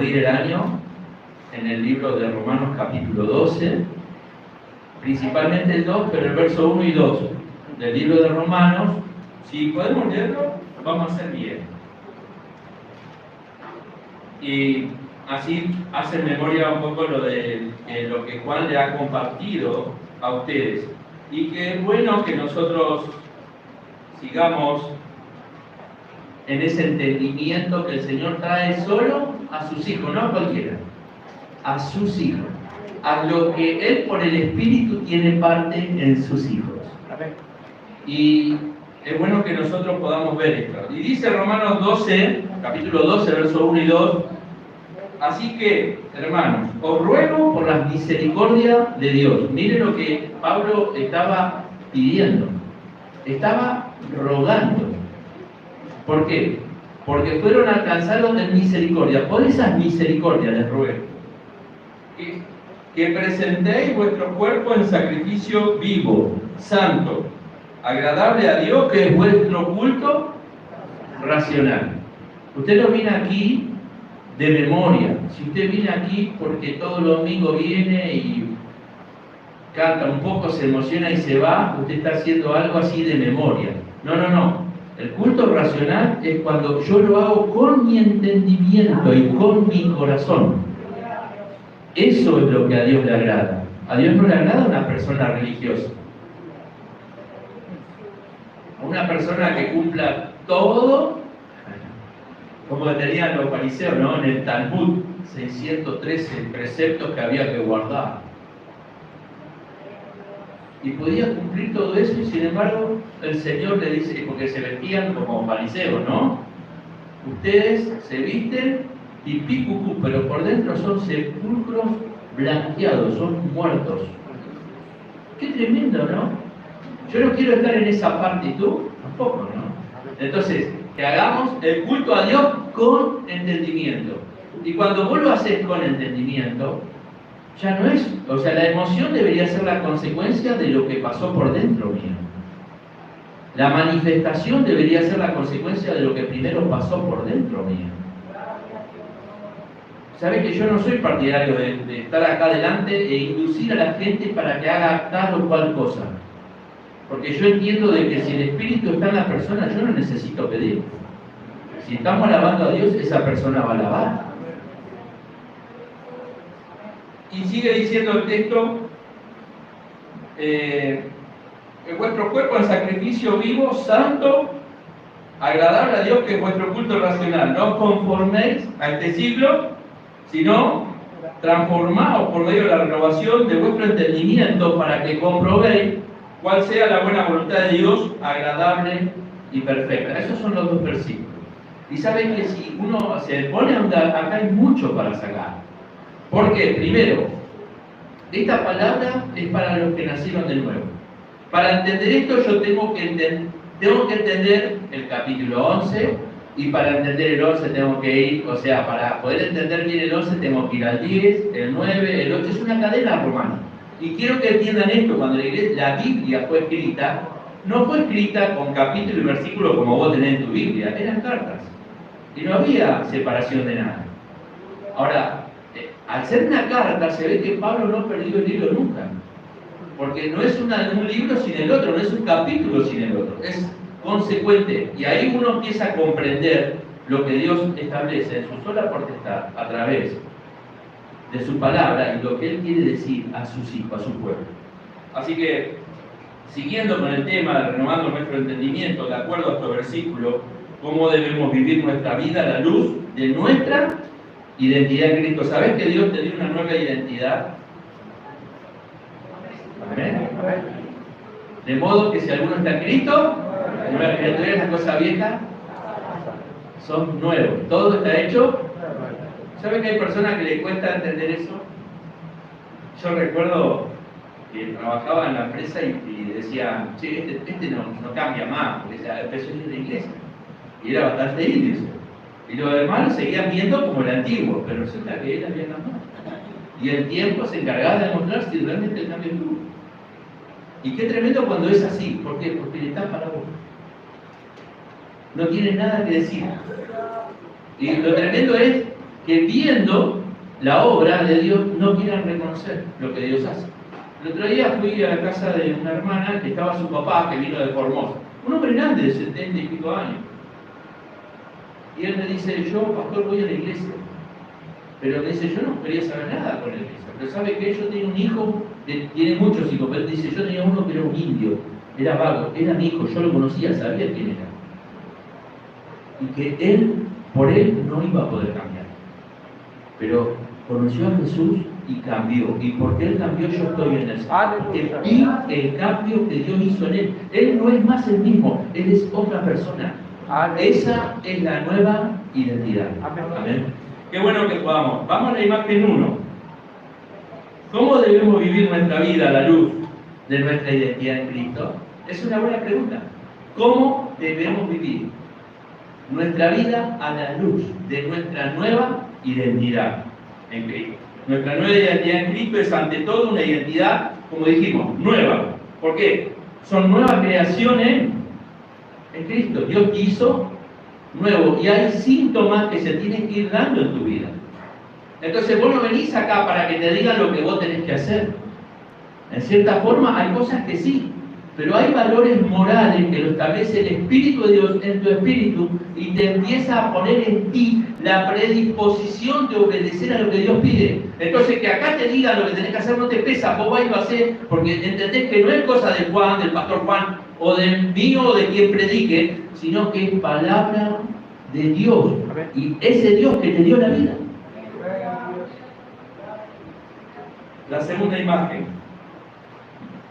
el año en el libro de Romanos capítulo 12, principalmente el 2, pero el verso 1 y 2 del libro de Romanos. Si podemos leerlo, vamos a hacer bien. Y así hacen memoria un poco lo que Juan le ha compartido a ustedes. Y que es bueno que nosotros sigamos en ese entendimiento que el Señor trae solo a sus hijos, no a cualquiera, a sus hijos, a lo que Él por el Espíritu tiene parte en sus hijos. Y es bueno que nosotros podamos ver esto. Y dice Romanos 12, capítulo 12, verso 1 y 2, así que, hermanos, os ruego por la misericordia de Dios. Miren lo que Pablo estaba pidiendo, estaba rogando. ¿Por qué? Porque fueron alcanzados de misericordia. Por esas misericordias les ruego que presentéis vuestro cuerpo en sacrificio vivo, santo, agradable a Dios, que es vuestro culto racional. Usted no viene aquí de memoria. Si usted viene aquí porque todo el domingo viene y canta un poco, se emociona y se va, usted está haciendo algo así de memoria. No. El culto racional es cuando yo lo hago con mi entendimiento y con mi corazón. Eso es lo que a Dios le agrada. A Dios no le agrada una persona religiosa. Una persona que cumpla todo, como tenían los fariseos, ¿no? En el Talmud, 613 preceptos que había que guardar. Y podía cumplir todo eso, y sin embargo el Señor le dice, porque se vestían como fariseos, ¿no? Ustedes se visten y picucú, pero por dentro son sepulcros blanqueados, son muertos. Qué tremendo, ¿no? Yo no quiero estar en esa parte, ¿y tú? Tampoco, ¿no? Entonces, que hagamos el culto a Dios con entendimiento. Y cuando vos lo haces con entendimiento, ya no es, o sea, la emoción debería ser la consecuencia de lo que pasó por dentro mío. La manifestación debería ser la consecuencia de lo que primero pasó por dentro mío. ¿Sabe que yo no soy partidario de estar acá adelante e inducir a la gente para que haga tal o cual cosa? Porque yo entiendo de que si el Espíritu está en la persona, yo no necesito pedir. Si estamos alabando a Dios, esa persona va a alabar. Y sigue diciendo el texto, vuestro cuerpo en sacrificio vivo, santo, agradable a Dios, que es vuestro culto racional. No os conforméis a este siglo, sino transformaos por medio de la renovación de vuestro entendimiento para que comprobéis cuál sea la buena voluntad de Dios, agradable y perfecta. Esos son los dos versículos. Y saben que si uno se pone a andar, acá hay mucho para sacar. ¿Por qué? Primero, esta palabra es para los que nacieron de nuevo. Para entender esto yo tengo que entender el capítulo 11, y para entender el 11 tengo que ir, o sea, para poder entender bien el 11 tengo que ir al 10, el 9, el 8, es una cadena romana. Y quiero que entiendan esto, cuando la Biblia fue escrita, no fue escrita con capítulo y versículo como vos tenés en tu Biblia, eran cartas. Y no había separación de nada. Ahora, al ser una carta, se ve que Pablo no perdió el hilo nunca. Porque no es un libro sin el otro, no es un capítulo sin el otro. Es consecuente. Y ahí uno empieza a comprender lo que Dios establece en su sola potestad a través de su palabra y lo que Él quiere decir a sus hijos, a su pueblo. Así que, siguiendo con el tema de renovando nuestro entendimiento, de acuerdo a este versículo, cómo debemos vivir nuestra vida a la luz de nuestra identidad en Cristo. ¿Sabes que Dios te dio una nueva identidad? ¿Amén? De modo que si alguno está en Cristo, nuevas criaturas, las cosas viejas son nuevos. Todo está hecho. ¿Saben que hay personas que les cuesta entender eso? Yo recuerdo que trabajaba en la empresa y decía, che, este no cambia más, porque empezó a ir de iglesia. Y era bastante indio. Y los hermanos seguían viendo como el antiguo, pero resulta que él había cambiado. Y el tiempo se encargaba de demostrar si realmente el cambio estuvo. Y qué tremendo cuando es así. ¿Por qué? Porque le tapa la boca. No tiene nada que decir. Y lo tremendo es que viendo la obra de Dios no quieran reconocer lo que Dios hace. El otro día fui a la casa de una hermana que estaba su papá, que vino de Formosa, un hombre grande de 70 y pico años. Y él me dice, yo, pastor, voy a la iglesia. Pero me dice, yo no quería saber nada con la iglesia. Pero sabe que yo tenía un hijo, tiene muchos hijos, pero él dice, yo tenía uno que era un indio, era vago, era mi hijo, yo lo conocía, sabía quién era. Y que él, por él, no iba a poder cambiar. Pero conoció a Jesús y cambió. Y porque él cambió, yo estoy en el Señor. Y el cambio que Dios hizo en él. Él no es más el mismo, él es otra persona. Esa es la nueva identidad. Amén. Qué bueno que podamos. Vamos a la imagen 1. ¿Cómo debemos vivir nuestra vida a la luz de nuestra identidad en Cristo? Es una buena pregunta. ¿Cómo debemos vivir nuestra vida a la luz de nuestra nueva identidad en Cristo? Nuestra nueva identidad en Cristo es ante todo una identidad, como dijimos, nueva. ¿Por qué? Son nuevas creaciones en Cristo. Dios hizo nuevo y hay síntomas que se tienen que ir dando en tu vida. Entonces vos no venís acá para que te digan lo que vos tenés que hacer. En cierta forma hay cosas que sí, pero hay valores morales que lo establece el Espíritu de Dios en tu espíritu y te empieza a poner en ti la predisposición de obedecer a lo que Dios pide. Entonces que acá te digan lo que tenés que hacer no te pesa, vos vas y lo haces porque entendés que no es cosa de Juan, del pastor Juan, o del mío o de quien predique, sino que es palabra de Dios. Y ese Dios que te dio la vida. La segunda imagen.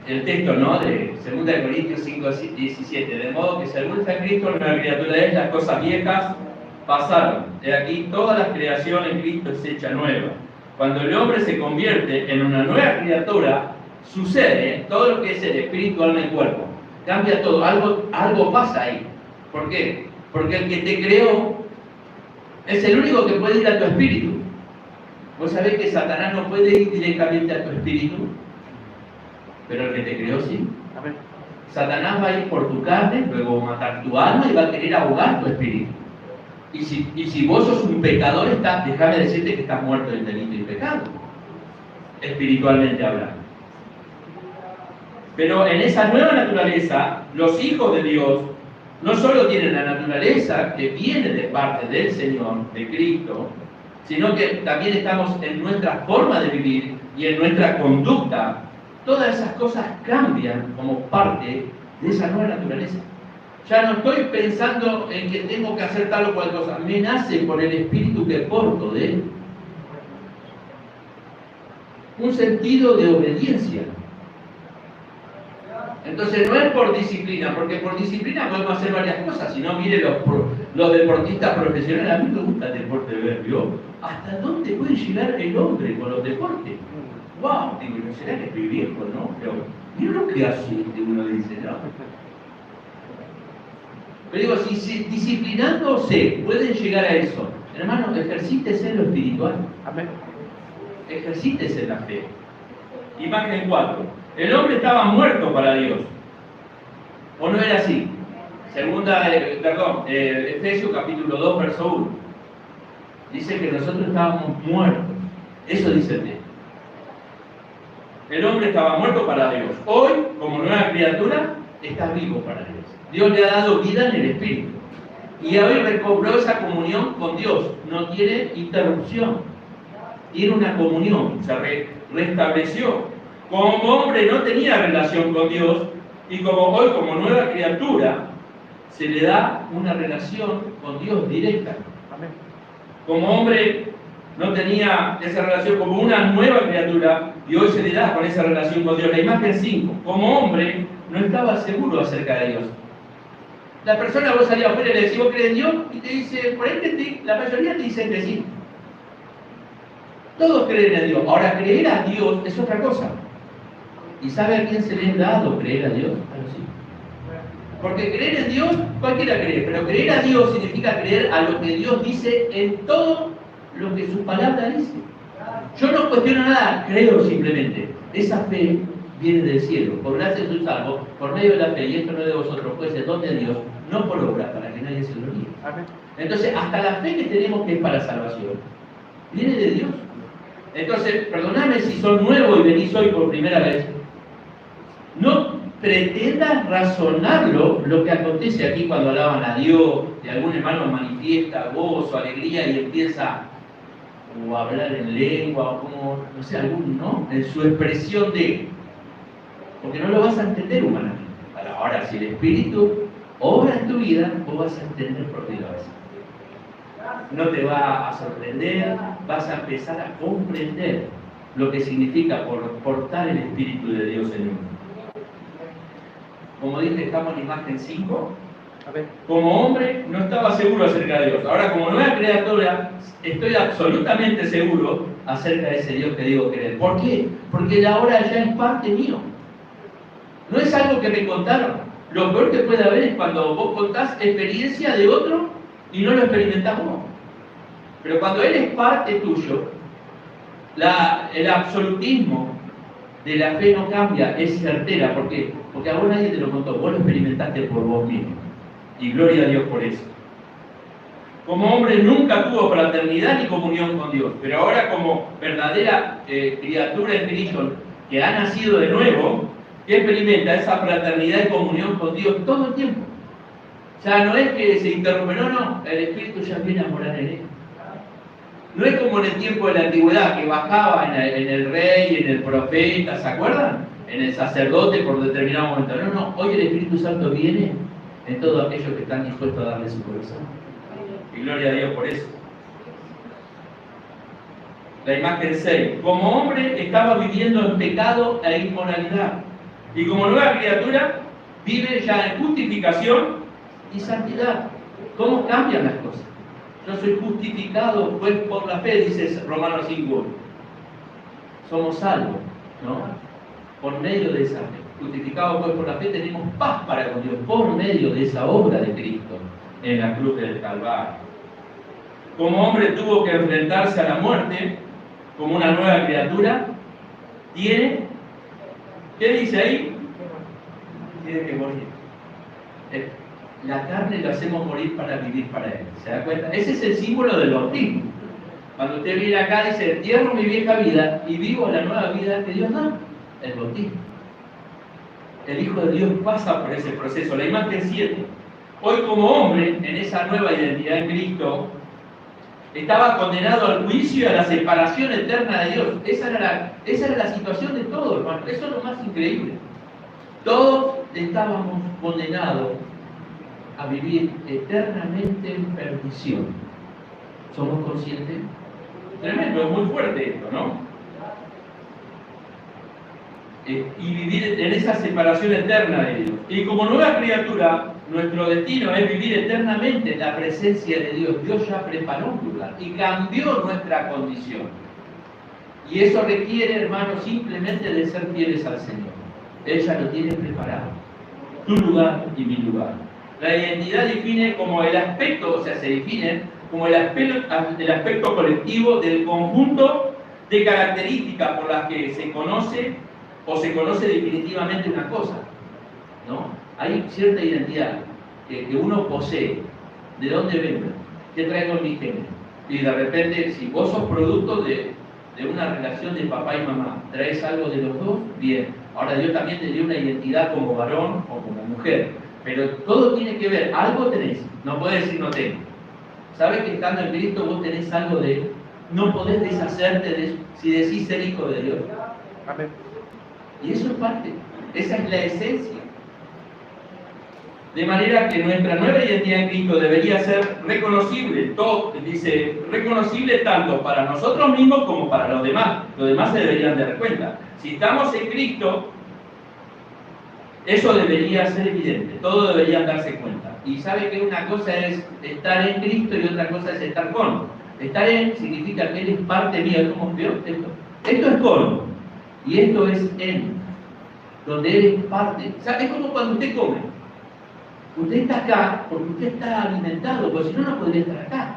El texto, ¿no? De 2 Corintios 5, 17. De modo que si alguno está en Cristo, nueva criatura es, las cosas viejas pasaron. De aquí todas las creaciones en Cristo es hecha nueva. Cuando el hombre se convierte en una nueva criatura, sucede todo lo que es el espíritu, alma y cuerpo. Cambia todo, algo pasa ahí. ¿Por qué? Porque el que te creó es el único que puede ir a tu espíritu. Vos sabés que Satanás no puede ir directamente a tu espíritu, pero el que te creó sí. Satanás va a ir por tu carne, luego va a matar tu alma y va a querer ahogar tu espíritu. Y si vos sos un pecador, déjame decirte que estás muerto en delito y pecado, espiritualmente hablando. Pero en esa nueva naturaleza, los hijos de Dios no solo tienen la naturaleza que viene de parte del Señor, de Cristo, sino que también estamos en nuestra forma de vivir y en nuestra conducta. Todas esas cosas cambian como parte de esa nueva naturaleza. Ya no estoy pensando en que tengo que hacer tal o cual cosa. Me nace por el espíritu que porto de Él. Un sentido de obediencia. Entonces no es por disciplina, porque por disciplina podemos hacer varias cosas. Si no, mire los deportistas profesionales. A mí me gusta el deporte de ver, ¿vio? ¿Hasta dónde puede llegar el hombre con los deportes? ¡Wow! Digo, ¿no será que estoy viejo, no? Pero mira lo que hace, uno dice, ¿no? Pero digo, si disciplinándose pueden llegar a eso, hermano, ejercítese en lo espiritual. Amén. Ejercítese en la fe. Imagen 4. El hombre estaba muerto para Dios. ¿O no era así? Efesios capítulo 2, verso 1. Dice que nosotros estábamos muertos. Eso dice el texto. El hombre estaba muerto para Dios. Hoy, como nueva criatura, está vivo para Dios. Dios le ha dado vida en el Espíritu. Y hoy recobró esa comunión con Dios. No tiene interrupción. Tiene una comunión. Se restableció. Como hombre no tenía relación con Dios. Y como hoy, como nueva criatura, se le da una relación con Dios directa. Amén. Como hombre no tenía esa relación como una nueva criatura y hoy se le da con esa relación con Dios. La imagen 5. Como hombre no estaba seguro acerca de Dios. La persona, vos salís afuera y le decís, ¿vos crees en Dios? Y te dice, por ahí la mayoría te dice que sí. Todos creen en Dios. Ahora, creer a Dios es otra cosa. ¿Y sabe a quién se le ha dado creer a Dios? A los hijos. Porque creer en Dios, cualquiera cree, pero creer a Dios significa creer a lo que Dios dice en todo lo que su palabra dice. Yo no cuestiono nada, creo simplemente. Esa fe viene del cielo, por gracia sois salvos, por medio de la fe, y esto no es de vosotros, pues es don de Dios, no por obra, para que nadie se lo niegue. Entonces, hasta la fe que tenemos que es para salvación, viene de Dios. Entonces, perdóname si sos nuevo y venís hoy por primera vez. No pretendas razonarlo lo que acontece aquí cuando alaban a Dios, y algún hermano manifiesta gozo, alegría y empieza o a hablar en lengua, o como, no sé, en su expresión de... Porque no lo vas a entender humanamente. Ahora, si el Espíritu obra en tu vida, vos vas a entender por qué lo hace. No te va a sorprender, vas a empezar a comprender lo que significa portar el Espíritu de Dios en uno. Como dije, estamos en imagen 5. Como hombre no estaba seguro acerca de Dios. Ahora, como nueva criatura, estoy absolutamente seguro acerca de ese Dios que digo querer. ¿Por qué? Porque ahora ya es parte mío. No es algo que me contaron. Lo peor que puede haber es cuando vos contás experiencia de otro y no lo experimentás vos. Pero cuando Él es parte tuyo, el absolutismo de la fe no cambia, es certera. ¿Por qué? Porque a vos nadie te lo contó, vos lo experimentaste por vos mismo. Y gloria a Dios por eso. Como hombre nunca tuvo fraternidad ni comunión con Dios, pero ahora como verdadera criatura en Cristo, que ha nacido de nuevo, que experimenta esa fraternidad y comunión con Dios todo el tiempo. Ya no es que se interrumpe, no, el Espíritu ya viene a morar en él. No es como en el tiempo de la antigüedad, que bajaba en el rey, en el profeta, ¿se acuerdan? En el sacerdote por determinado momento. No, hoy el Espíritu Santo viene en todos aquellos que están dispuestos a darle su corazón. Y gloria a Dios por eso. La imagen 6. Como hombre estaba viviendo en pecado e inmoralidad. Y como nueva criatura vive ya en justificación y santidad. ¿Cómo cambian las cosas? Yo soy justificado pues por la fe, dice Romanos 5. Somos salvos, ¿no? Por medio de esa fe. Justificados pues por la fe tenemos paz para con Dios por medio de esa obra de Cristo en la cruz del Calvario. Como hombre tuvo que enfrentarse a la muerte, como una nueva criatura, tiene, ¿qué dice ahí? Tiene que morir. La carne la hacemos morir para vivir para Él. ¿Se da cuenta? Ese es el símbolo del bautismo. Cuando usted viene acá dice, entierro mi vieja vida y vivo la nueva vida que Dios da. El bautismo. El Hijo de Dios pasa por ese proceso. La imagen 7. Hoy como hombre, en esa nueva identidad en Cristo, estaba condenado al juicio y a la separación eterna de Dios. Esa era la situación de todos, hermano. Eso es lo más increíble. Todos estábamos condenados a vivir eternamente en perdición. ¿Somos conscientes? Tremendo, es muy fuerte esto, ¿no? Y vivir en esa separación eterna de Dios. Y como nueva criatura, nuestro destino es vivir eternamente en la presencia de Dios. Dios ya preparó un lugar y cambió nuestra condición. Y eso requiere, hermanos, simplemente de ser fieles al Señor. Él ya lo tiene preparado. Tu lugar y mi lugar. La identidad define como el aspecto, o sea, se define como el aspecto colectivo del conjunto de características por las que se conoce o se conoce definitivamente una cosa, ¿no? Hay cierta identidad que uno posee. ¿De dónde vengo? ¿Qué traigo en mi género? Y de repente, si vos sos producto de una relación de papá y mamá, traes algo de los dos, bien. Ahora Dios también te dio una identidad como varón o como mujer. Pero todo tiene que ver, algo tenés, no podés decir no tengo. ¿Sabes que estando en Cristo vos tenés algo de Él? No podés deshacerte de eso si decís ser hijo de Dios. Amén. Y eso es parte, esa es la esencia. De manera que nuestra nueva identidad en Cristo debería ser reconocible, dice, reconocible tanto para nosotros mismos como para los demás. Los demás se deberían dar cuenta. Si estamos en Cristo, eso debería ser evidente, todos deberían darse cuenta. Y sabe que una cosa es estar en Cristo y otra cosa es estar con. Estar en significa que Él es parte mía, es como esto. Esto es con, y esto es en, donde Él es parte. ¿Sabe? Es como cuando usted come. Usted está acá porque usted está alimentado, porque si no, no podría estar acá.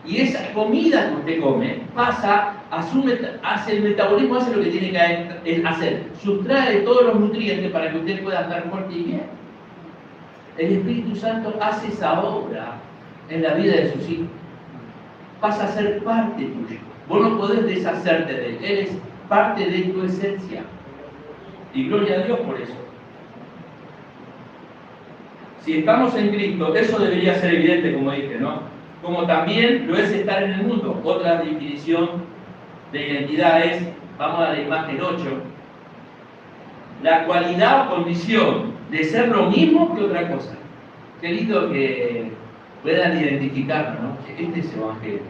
Y esa comida que usted come pasa, hace el metabolismo, hace lo que tiene que hacer. Sustrae todos los nutrientes para que usted pueda estar fuerte y bien. El Espíritu Santo hace esa obra en la vida de sus hijos. Pasa a ser parte tuya. Vos no podés deshacerte de él. Él es parte de tu esencia. Y gloria a Dios por eso. Si estamos en Cristo, eso debería ser evidente, como dije, ¿no? Como también lo es estar en el mundo. Otra definición de identidad es, vamos a la imagen 8, la cualidad o condición de ser lo mismo que otra cosa. Qué lindo que puedan identificarlo, ¿no? Este es Evangelio.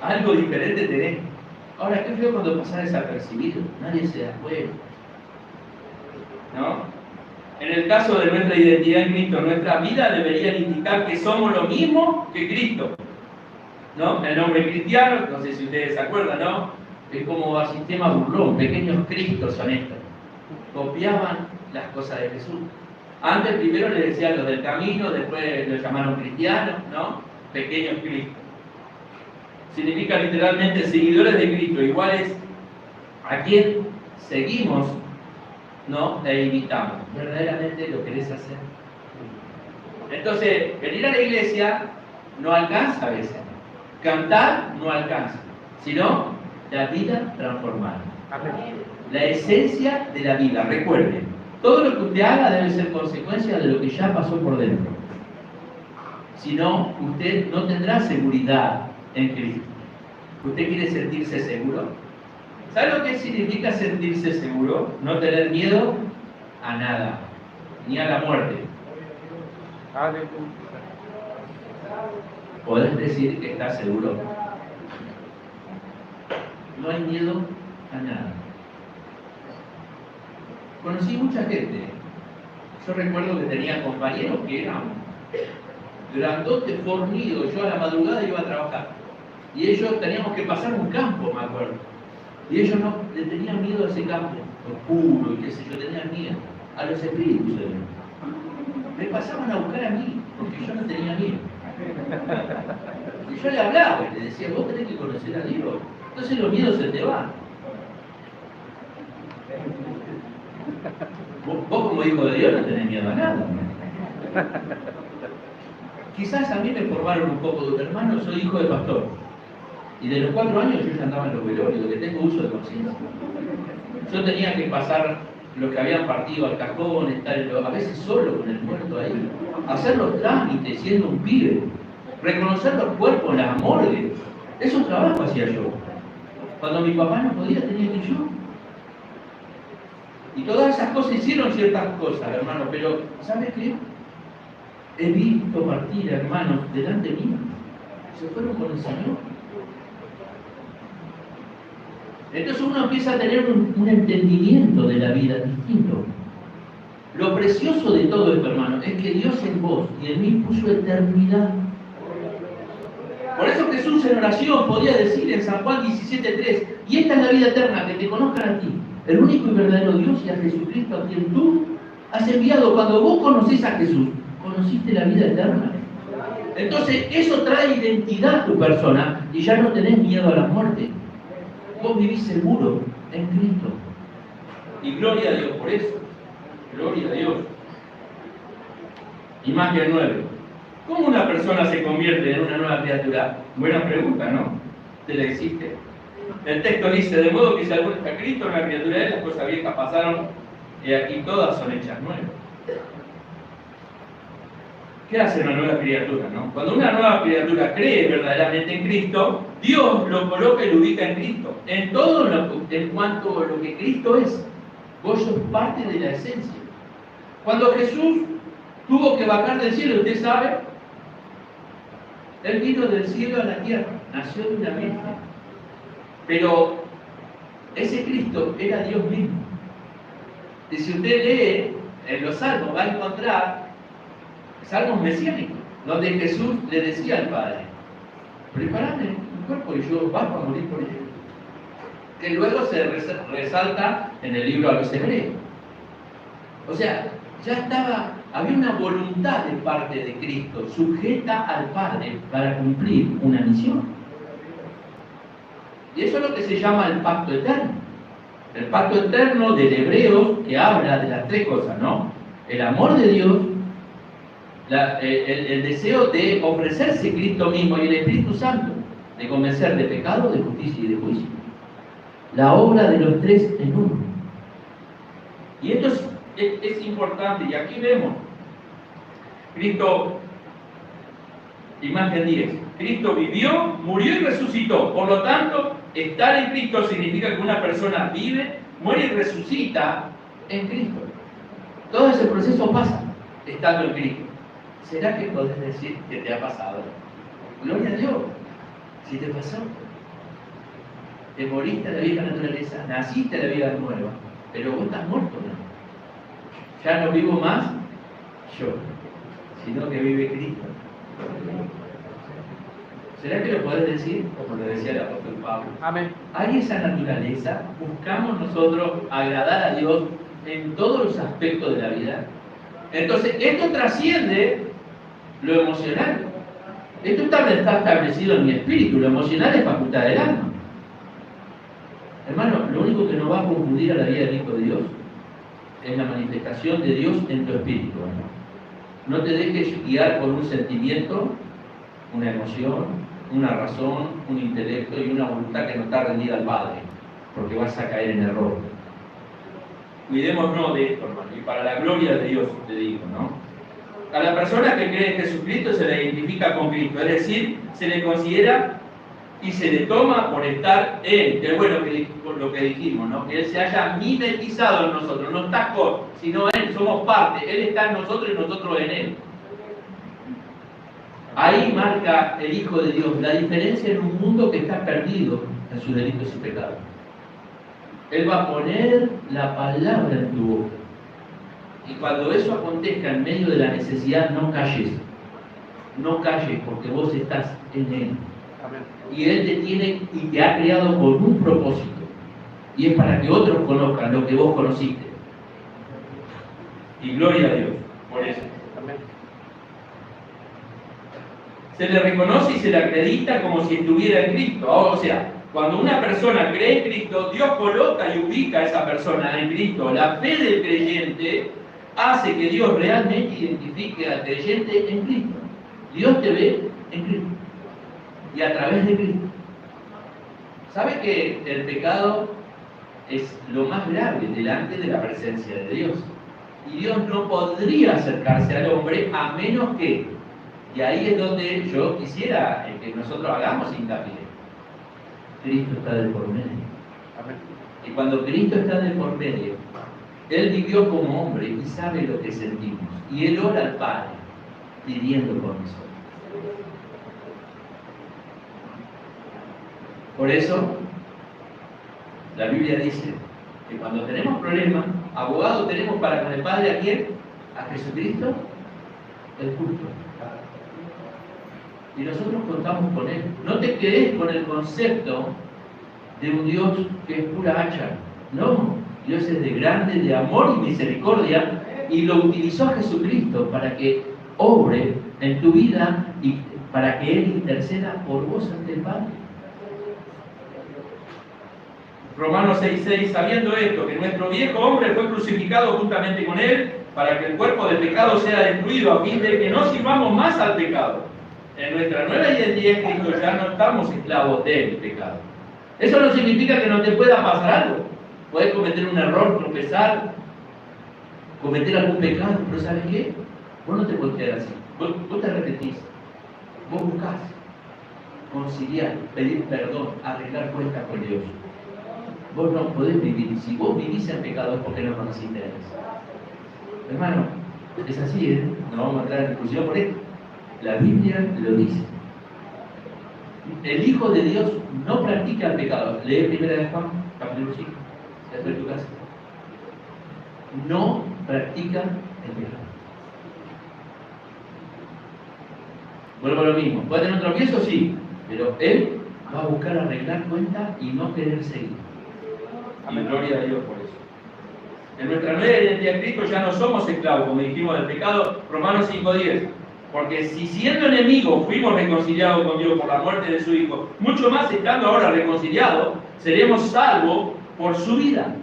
Algo diferente tenés. Ahora, qué feo cuando pasa desapercibido. Nadie se da cuenta. ¿No? En el caso de nuestra identidad en Cristo, nuestra vida debería indicar que somos lo mismo que Cristo. ¿No? El nombre cristiano, no sé si ustedes se acuerdan, ¿no? Es como a sistema burlón, pequeños cristos son estos. Copiaban las cosas de Jesús. Antes primero les decían los del camino, después los llamaron cristianos, ¿no? Pequeños cristos. Significa literalmente seguidores de Cristo, iguales a quien seguimos, ¿no? E imitamos. ¿Verdaderamente lo querés hacer? Entonces, venir a la iglesia no alcanza a veces. Cantar no alcanza, sino la vida transformada. La esencia de la vida. Recuerden, todo lo que usted haga debe ser consecuencia de lo que ya pasó por dentro. Si no, usted no tendrá seguridad en Cristo. ¿Usted quiere sentirse seguro? ¿Sabe lo que significa sentirse seguro? No tener miedo a nada, ni a la muerte. ¿Podés decir que estás seguro? No hay miedo a nada. Conocí mucha gente. Yo recuerdo que tenía compañeros que eran grandotes, fornidos. Yo a la madrugada iba a trabajar. Y ellos teníamos que pasar un campo, me acuerdo. Y ellos no le tenían miedo a ese campo oscuro y qué sé yo, tenían miedo a los espíritus de Dios. Me pasaban a buscar a mí, porque yo no tenía miedo. Y yo le hablaba y le decía, vos tenés que conocer a Dios. Entonces los miedos se te van. Vos como hijo de Dios no tenés miedo a nada. Quizás a mí me formaron un poco de hermano, soy hijo de pastor. Y de los 4 años yo ya andaba en los velorios, que tengo uso de conciencia. Yo tenía que pasar los que habían partido al cajón, estar a veces solo con el muerto ahí, hacer los trámites siendo un pibe, reconocer los cuerpos en las morgues. Esos trabajos hacía yo. Cuando mi papá no podía, tenía que ir yo. Y todas esas cosas hicieron ciertas cosas, hermano, pero ¿sabes qué? He visto partir hermanos delante mío. Se fueron con el Señor. Entonces uno empieza a tener un entendimiento de la vida distinto. Lo precioso de todo esto, hermano, es que Dios en vos y en mí puso eternidad. Por eso Jesús en oración podía decir en San Juan 17:3, y esta es la vida eterna, que te conozcan a ti, el único y verdadero Dios, y a Jesucristo, a quien tú has enviado. Cuando vos conocés a Jesús, conociste la vida eterna. Entonces eso trae identidad a tu persona y ya no tenés miedo a la muerte. Vos vivís seguro en Cristo. Y gloria a Dios por eso. Gloria a Dios. Imagen 9. ¿Cómo una persona se convierte en una nueva criatura? Buena pregunta, ¿no? ¿Te la existe? El texto dice, de modo que si alguno está Cristo, una criatura de él, las cosas viejas pasaron y aquí todas son hechas nuevas. ¿Qué hace una nueva criatura, no? Cuando una nueva criatura cree verdaderamente en Cristo, Dios lo coloca y lo ubica en Cristo. En todo en cuanto a lo que Cristo es. Vos sos parte de la esencia. Cuando Jesús tuvo que bajar del cielo, usted sabe, Él vino del cielo a la tierra, nació de una virgen. Pero ese Cristo era Dios mismo. Y si usted lee en los Salmos, va a encontrar Salmos mesiánicos, donde Jesús le decía al Padre, prepárame un cuerpo y yo bajo a morir por él. Que luego se resalta en el libro a los Hebreos. O sea, ya había una voluntad de parte de Cristo, sujeta al Padre para cumplir una misión. Y eso es lo que se llama el pacto eterno. El pacto eterno del Hebreo, que habla de las 3 cosas, ¿no? El amor de Dios, el deseo de ofrecerse Cristo mismo y el Espíritu Santo. de convencer de pecado, de justicia y de juicio. La obra de los tres en uno. Y esto es importante, y aquí vemos Cristo, imagen 10. Cristo vivió, murió y resucitó. Por lo tanto, estar en Cristo significa que una persona vive, muere y resucita en Cristo. Todo ese proceso pasa estando en Cristo. ¿Será que podés decir que te ha pasado? Gloria a Dios. Si te pasó, te moriste a la vieja naturaleza, naciste a la vida nueva, pero vos estás muerto, ¿no? Ya no vivo más yo, sino que vive Cristo. ¿Será que lo podés decir? Como lo decía el apóstol Pablo. Amén. Hay esa naturaleza, buscamos nosotros agradar a Dios en todos los aspectos de la vida. Entonces, esto trasciende lo emocional. Esto está establecido en mi espíritu, lo emocional es facultad del alma. Hermano, lo único que nos va a confundir a la vida del Hijo de Dios es la manifestación de Dios en tu espíritu, hermano. No te dejes guiar por un sentimiento, una emoción, una razón, un intelecto y una voluntad que no está rendida al Padre, porque vas a caer en error. Cuidémonos de esto, hermano, y para la gloria de Dios, te digo, ¿no? A la persona que cree en Jesucristo se le identifica con Cristo, es decir, se le considera y se le toma por estar en, que es bueno por lo que dijimos, ¿no? Que Él se haya mimetizado en nosotros, no está con, sino Él, somos parte, Él está en nosotros y nosotros en Él. Ahí marca el Hijo de Dios la diferencia en un mundo que está perdido en sus delitos y pecados. Él va a poner la palabra en tu boca. Y cuando eso acontezca en medio de la necesidad, no calles. No calles porque vos estás en Él. Y Él te tiene y te ha creado con un propósito. Y es para que otros conozcan lo que vos conociste. Y gloria a Dios por eso. Se le reconoce y se le acredita como si estuviera en Cristo. O sea, cuando una persona cree en Cristo, Dios coloca y ubica a esa persona en Cristo. La fe del creyente hace que Dios realmente identifique al creyente en Cristo. Dios te ve en Cristo y a través de Cristo. ¿Sabe que el pecado es lo más grave delante de la presencia de Dios? Y Dios no podría acercarse al hombre a menos que, y ahí es donde yo quisiera que nosotros hagamos hincapié, Cristo está de por medio. Y cuando Cristo está de por medio, Él vivió como hombre y sabe lo que sentimos. Y Él ora al Padre pidiendo por nosotros. Por eso, la Biblia dice que cuando tenemos problemas, abogado tenemos para con el Padre ¿a quién? A Jesucristo, el justo. Y nosotros contamos con Él. No te quedes con el concepto de un Dios que es pura hacha. No, Dios es de grande, de amor y misericordia, y lo utilizó a Jesucristo para que obre en tu vida y para que Él interceda por vos ante el Padre. Romanos 6:6, sabiendo esto, que nuestro viejo hombre fue crucificado juntamente con Él, para que el cuerpo del pecado sea destruido, a fin de que no sirvamos más al pecado. En nuestra nueva identidad en Cristo ya no estamos esclavos del pecado. Eso no significa que no te pueda pasar algo. Puedes cometer un error, tropezar, cometer algún pecado, pero ¿sabes qué? Vos no te puedes quedar así. Vos te arrepentís. Vos buscás conciliar, pedir perdón, arreglar cuentas con Dios. Vos no podés vivir. Si vos vivís en pecado es porque no conociste a Dios. Hermano, es así, ¿eh? No vamos a entrar en discusión por esto. La Biblia lo dice. El Hijo de Dios no practica el pecado. Lee 1 de Juan, capítulo 5. Está en tu casa. No practica el pecado. Vuelvo a lo mismo. ¿Puede tener un tropiezo? Sí. Pero él va a buscar arreglar cuentas y no querer seguir. Y gloria a Dios por eso. En nuestra nueva identidad en Cristo ya no somos esclavos, como dijimos, del pecado. Romanos 5:10. Porque si siendo enemigos fuimos reconciliados con Dios por la muerte de su Hijo, mucho más estando ahora reconciliados, seremos salvos por su vida.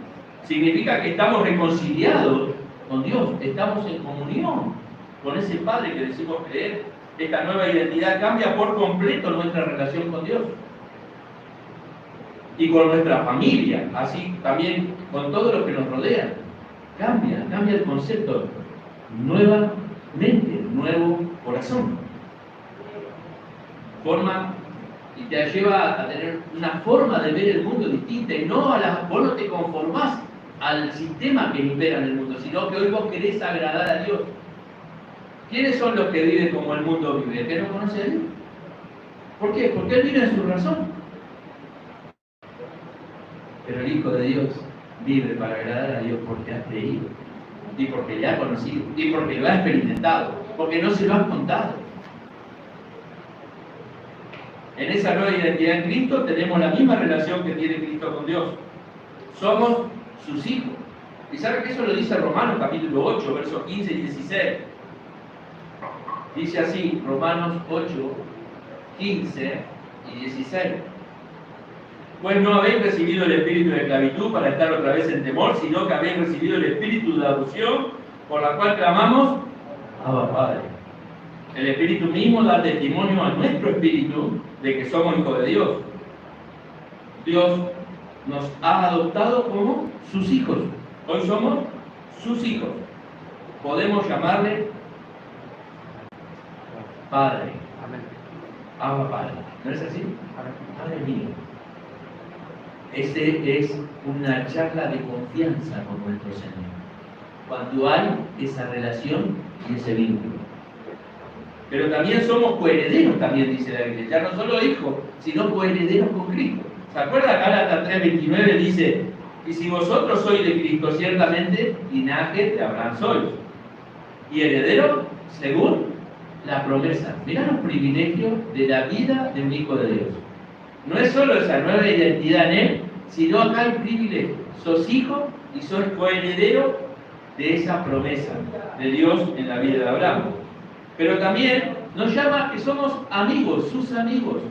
Significa que estamos reconciliados con Dios, estamos en comunión con ese Padre que decimos creer. esta nueva identidad cambia por completo nuestra relación con Dios y con nuestra familia, así también con todo lo que nos rodea. Cambia el concepto. Nueva mente, nuevo corazón. Y te lleva a tener una forma de ver el mundo distinta y no vos no te conformás al sistema que impera en el mundo, sino que hoy vos querés agradar a Dios. ¿Quiénes son los que viven como el mundo vive? ¿El que no conoce a Dios? ¿Por qué? Porque Él vive en su razón. Pero el Hijo de Dios vive para agradar a Dios porque ha creído, y porque le ha conocido, y porque lo ha experimentado, porque no se lo han contado. En esa nueva identidad en Cristo tenemos la misma relación que tiene Cristo con Dios. Somos sus hijos. ¿Y saben que eso lo dice Romanos capítulo 8, versos 15 y 16? Dice así, Romanos 8, 15 y 16. Pues no habéis recibido el espíritu de esclavitud para estar otra vez en temor, sino que habéis recibido el espíritu de adopción, por la cual clamamos, Abba Padre. El espíritu mismo da testimonio a nuestro espíritu de que somos hijos de Dios. Dios nos ha adoptado como sus hijos. Hoy somos sus hijos. Podemos llamarle Padre. Abba Padre. ¿No es así? Padre mío. Ese es una charla de confianza con nuestro Señor. Cuando hay esa relación y ese vínculo. Pero también somos coherederos, también dice la Biblia. Ya no solo hijos, sino coherederos con Cristo. ¿Se acuerdan? Gálatas 3:29 dice: y si vosotros sois de Cristo, ciertamente linaje de Abraham sois. Y heredero según la promesa. Mirá los privilegios de la vida de un hijo de Dios. No es solo esa nueva identidad en Él, sino acá hay privilegio. Sos hijo y sos coheredero de esa promesa de Dios en la vida de Abraham. Pero también nos llama que somos amigos, sus amigos.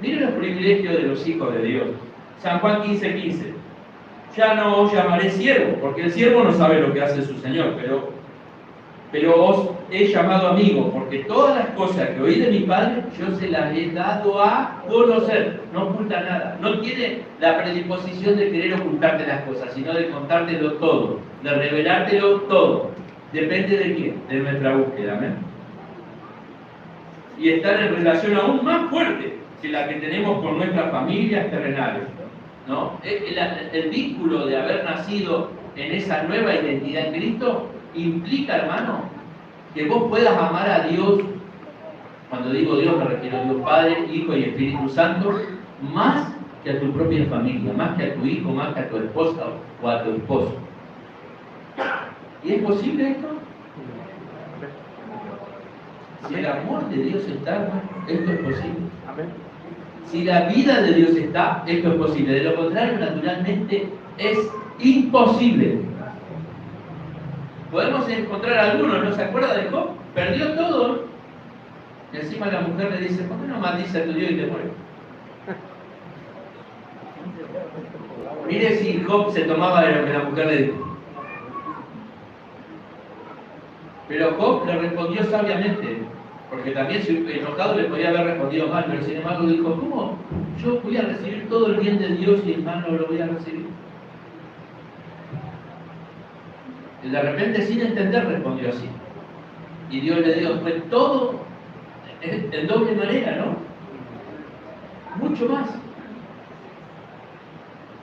Miren los privilegios de los hijos de Dios. San Juan 15:15. Ya no os llamaré siervo, porque el siervo no sabe lo que hace su Señor, pero os he llamado amigo, porque todas las cosas que oí de mi Padre, yo se las he dado a conocer. No oculta nada. No tiene la predisposición de querer ocultarte las cosas, sino de contártelo todo, de revelártelo todo. Depende de quién, de nuestra búsqueda. ¿Amén? Y estar en relación aún más fuerte que la que tenemos con nuestras familias terrenales, ¿no? El vínculo de haber nacido en esa nueva identidad en Cristo implica, hermano, que vos puedas amar a Dios. Cuando digo Dios me refiero a Dios Padre, Hijo y Espíritu Santo, más que a tu propia familia, más que a tu hijo, más que a tu esposa o a tu esposo. ¿Y es posible esto? Si el amor de Dios está, hermano, esto es posible. Si la vida de Dios está, esto es posible. De lo contrario, naturalmente, es imposible. Podemos encontrar algunos, ¿no se acuerda de Job? Perdió todo. Y encima la mujer le dice: ¿por qué no maldice a tu Dios y te mueres? Mire si Job se tomaba de lo que la mujer le dijo. Pero Job le respondió sabiamente, porque también si enojado le podía haber respondido mal, pero sin embargo dijo: ¿cómo yo voy a recibir todo el bien de Dios y el mal no lo voy a recibir? Y de repente, sin entender, respondió así. Y Dios le dio fue todo en doble manera, ¿no? Mucho más.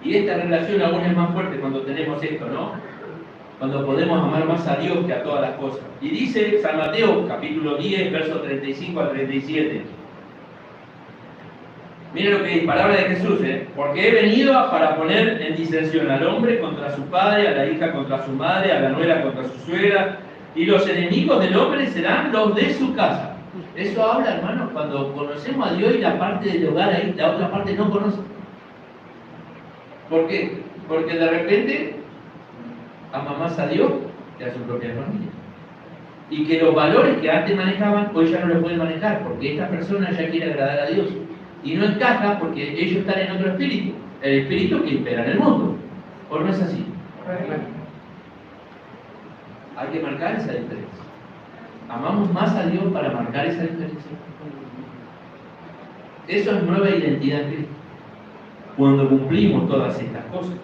Y esta relación aún es más fuerte cuando tenemos esto, ¿no? Cuando podemos amar más a Dios que a todas las cosas. Y dice San Mateo, capítulo 10, versos 35 a 37. Miren lo que dice, palabra de Jesús, porque he venido para poner en disensión al hombre contra su padre, a la hija contra su madre, a la nuera contra su suegra, y los enemigos del hombre serán los de su casa. Eso habla, hermanos, cuando conocemos a Dios y la parte del hogar ahí, la otra parte no conoce. ¿Por qué? Porque de repente ama más a Dios que a su propia familia. Y que los valores que antes manejaban, hoy ya no los pueden manejar, porque esta persona ya quiere agradar a Dios. Y no encaja porque ellos están en otro espíritu, el espíritu que impera en el mundo. ¿O no es así? Hay que marcar esa diferencia. Amamos más a Dios para marcar esa diferencia. Eso es nueva identidad en Cristo. Cuando cumplimos todas estas cosas.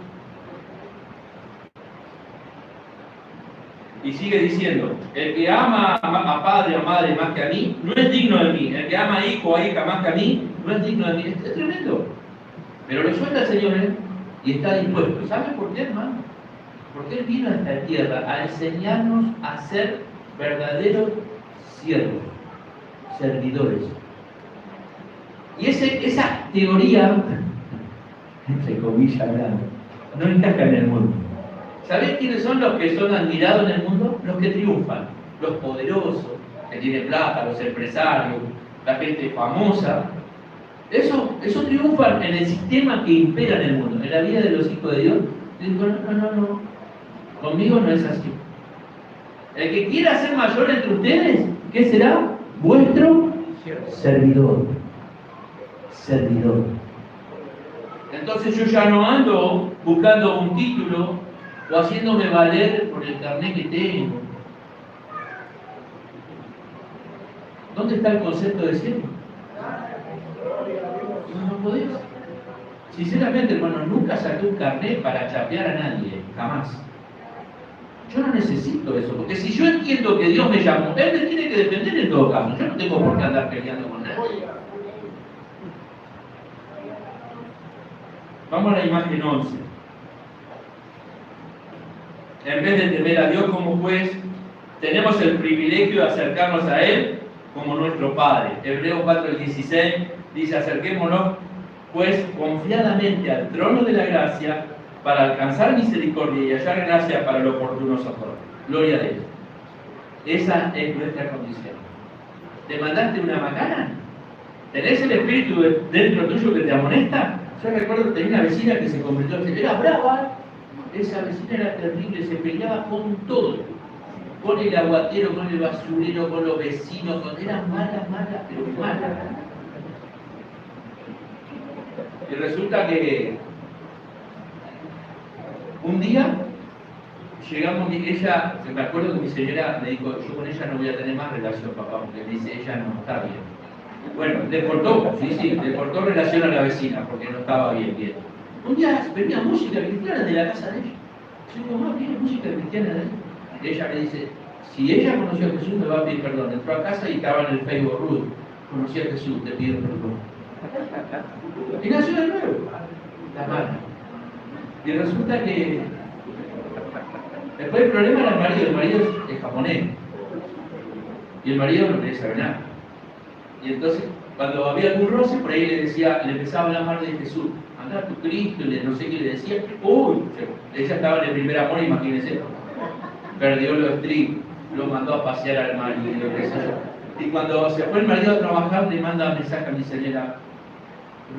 Y sigue diciendo, el que ama a padre o madre más que a mí, no es digno de mí. El que ama a hijo o a hija más que a mí, no es digno de mí. Es tremendo. Pero lo suelta el Señor y está dispuesto. ¿Sabe por qué, hermano? Porque Él vino a esta tierra a enseñarnos a ser verdaderos siervos, servidores. Y esa teoría, entre comillas, no encaja en el mundo. ¿Sabés quiénes son los que son admirados en el mundo? Los que triunfan, los poderosos, que tienen plata, los empresarios, la gente famosa. Eso triunfan en el sistema que impera en el mundo. En la vida de los hijos de Dios, digo, no, conmigo no es así. El que quiera ser mayor entre ustedes, ¿qué será? Vuestro servidor. Entonces yo ya no ando buscando un título o haciéndome valer por el carnet que tengo. ¿Dónde está el concepto de siervo? No podés. Sinceramente, hermano, nunca saqué un carnet para chapear a nadie, jamás. Yo no necesito eso, porque si yo entiendo que Dios me llamó, Él me tiene que defender en todo caso. Yo no tengo por qué andar peleando con nadie. Vamos a la imagen 11. En vez de temer a Dios como juez, tenemos el privilegio de acercarnos a Él como nuestro Padre. Hebreos 4:16 dice, acerquémonos pues confiadamente al trono de la gracia para alcanzar misericordia y hallar gracia para el oportuno socorro. Gloria a Dios. Esa es nuestra condición. ¿Te mandaste una macana? ¿Tenés el espíritu dentro tuyo que te amonesta? Yo recuerdo que tenía una vecina que se convirtió en... Era brava. Esa vecina era terrible, se peleaba con todo. Con el aguatero, con el basurero, con los vecinos. Era mala, pero mala. Y resulta que un día llegamos, ella, me acuerdo que mi señora me dijo, yo con ella no voy a tener más relación, papá, porque me dice, ella no está bien. Bueno, le cortó relación a la vecina, porque no estaba bien. Un día venía música cristiana de la casa de ella. Yo digo, mamá, ¿viene música cristiana de ella? Y ella me dice, si ella conoció a Jesús, me va a pedir perdón. Entró a casa y estaba en el Facebook, Ruth, conocí a Jesús, te pido perdón. Y nació de nuevo, la mano. Y resulta que después el problema era el marido es japonés. Y el marido no quería saber nada. Y entonces, cuando había algún roce, por ahí le empezaba a hablar de Jesús. Andá a tu Cristo, no sé qué le decía. Uy, ella estaba en el primer amor, imagínense. Perdió los estribos, lo mandó a pasear al marido, qué sé yo. Y cuando se fue el marido a trabajar, le manda mensaje a mi señora,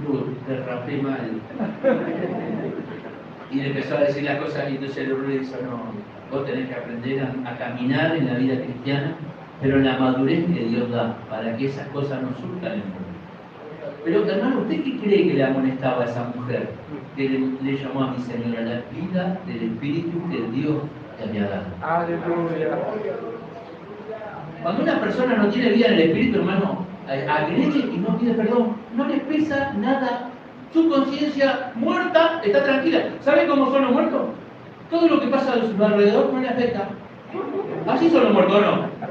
Ruth, te rapé mal. Y le empezó a decir las cosas, y entonces Ruth le dijo, no, vos tenés que aprender a caminar en la vida cristiana, pero en la madurez que Dios da, para que esas cosas no surjan en el mundo. Pero hermano, ¿usted qué cree que le amonestaba a esa mujer que le llamó a mi señora? La vida del Espíritu que Dios te había dado. Aleluya. Cuando una persona no tiene vida en el Espíritu, hermano, agrede y no pide perdón, no le pesa nada. Su conciencia muerta está tranquila. ¿Sabe cómo son los muertos? Todo lo que pasa a su alrededor no le afecta. Así son los muertos,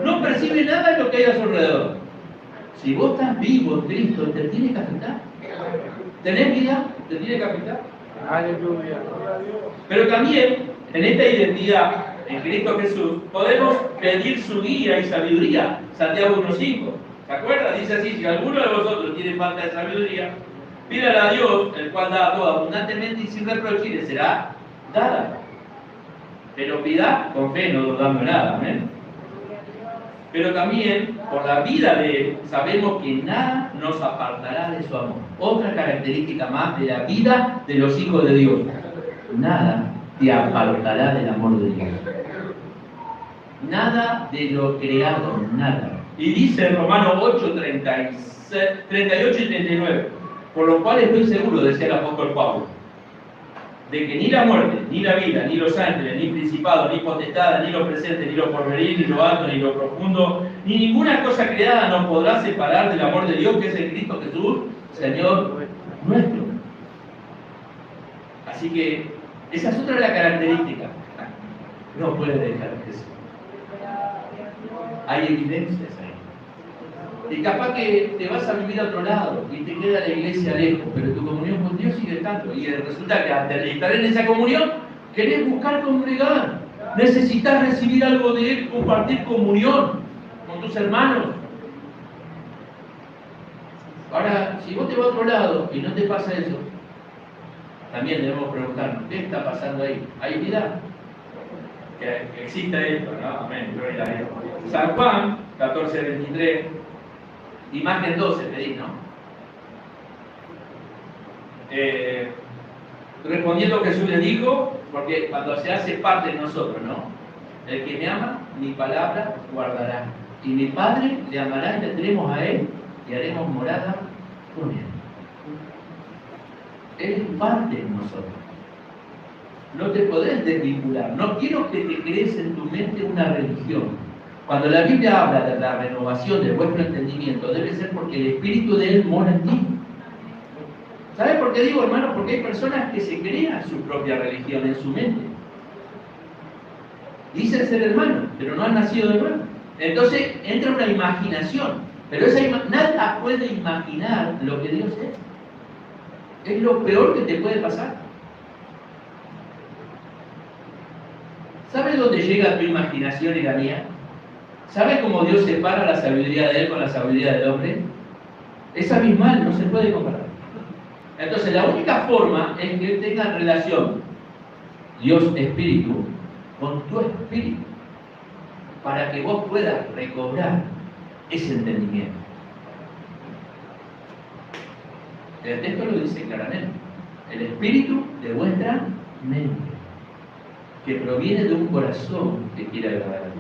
no percibe nada de lo que hay a su alrededor. Si vos estás vivo en Cristo, ¿te tiene que afectar? ¿Tenés vida? ¿Te tiene que afectar? Aleluya. Pero también, en esta identidad, en Cristo Jesús, podemos pedir su guía y sabiduría. Santiago 1:5. ¿Se acuerdan? Dice así, si alguno de vosotros tiene falta de sabiduría, pídala a Dios, el cual da todo abundantemente y sin reproche, y le será dada. Pero pida con fe, no dudando nada. ¿Amén? Pero también, por la vida de Él, sabemos que nada nos apartará de su amor. Otra característica más de la vida de los hijos de Dios. Nada te apartará del amor de Dios. Nada de lo creado, nada. Y dice en Romanos 8, 38 y 39, por lo cual estoy seguro, decía el apóstol Pablo, de que ni la muerte, ni la vida, ni los ángeles, ni principados, ni potestades, ni lo presente, ni lo porvenir, ni lo alto, ni lo profundo, ni ninguna cosa creada nos podrá separar del amor de Dios que es en Cristo Jesús, Señor nuestro. Así que esa es otra de las características. No puedes dejar eso. Hay evidencias ahí. Y capaz que te vas a vivir a otro lado y te queda la iglesia lejos, pero tu comunión con Dios sigue estando. Y resulta que al estar en esa comunión, querés buscar congregar. Necesitas recibir algo de Él, compartir comunión con tus hermanos. Ahora, si vos te vas a otro lado y no te pasa eso, también debemos preguntarnos, ¿qué está pasando ahí? ¿Hay vida? Que exista esto, ¿no? Amén, gloria a Dios. San Juan 14:23, imagen 12 pedí, ¿no? Respondiendo Jesús le dijo, porque cuando se hace parte de nosotros, ¿no? El que me ama, mi palabra guardará. Y mi Padre le amará y tendremos a Él y haremos morada con Él. Él es parte de nosotros. No te podés desvincular. No quiero que te crees en tu mente una religión. Cuando la Biblia habla de la renovación de vuestro entendimiento, debe ser porque el Espíritu de Él mora en ti. ¿Sabes por qué digo, hermano? Porque hay personas que se crean su propia religión en su mente. Dicen ser hermanos, pero no han nacido de nuevo. Entonces entra una imaginación. Pero nada puede imaginar lo que Dios es. Es lo peor que te puede pasar. ¿Sabes dónde llega tu imaginación y la mía? ¿Sabes cómo Dios separa la sabiduría de Él con la sabiduría del hombre? Es abismal, no se puede comparar. Entonces, la única forma es que tengan relación Dios Espíritu con tu espíritu, para que vos puedas recobrar ese entendimiento. El texto lo dice claramente: el espíritu de vuestra mente, que proviene de un corazón que quiere agradar a Dios.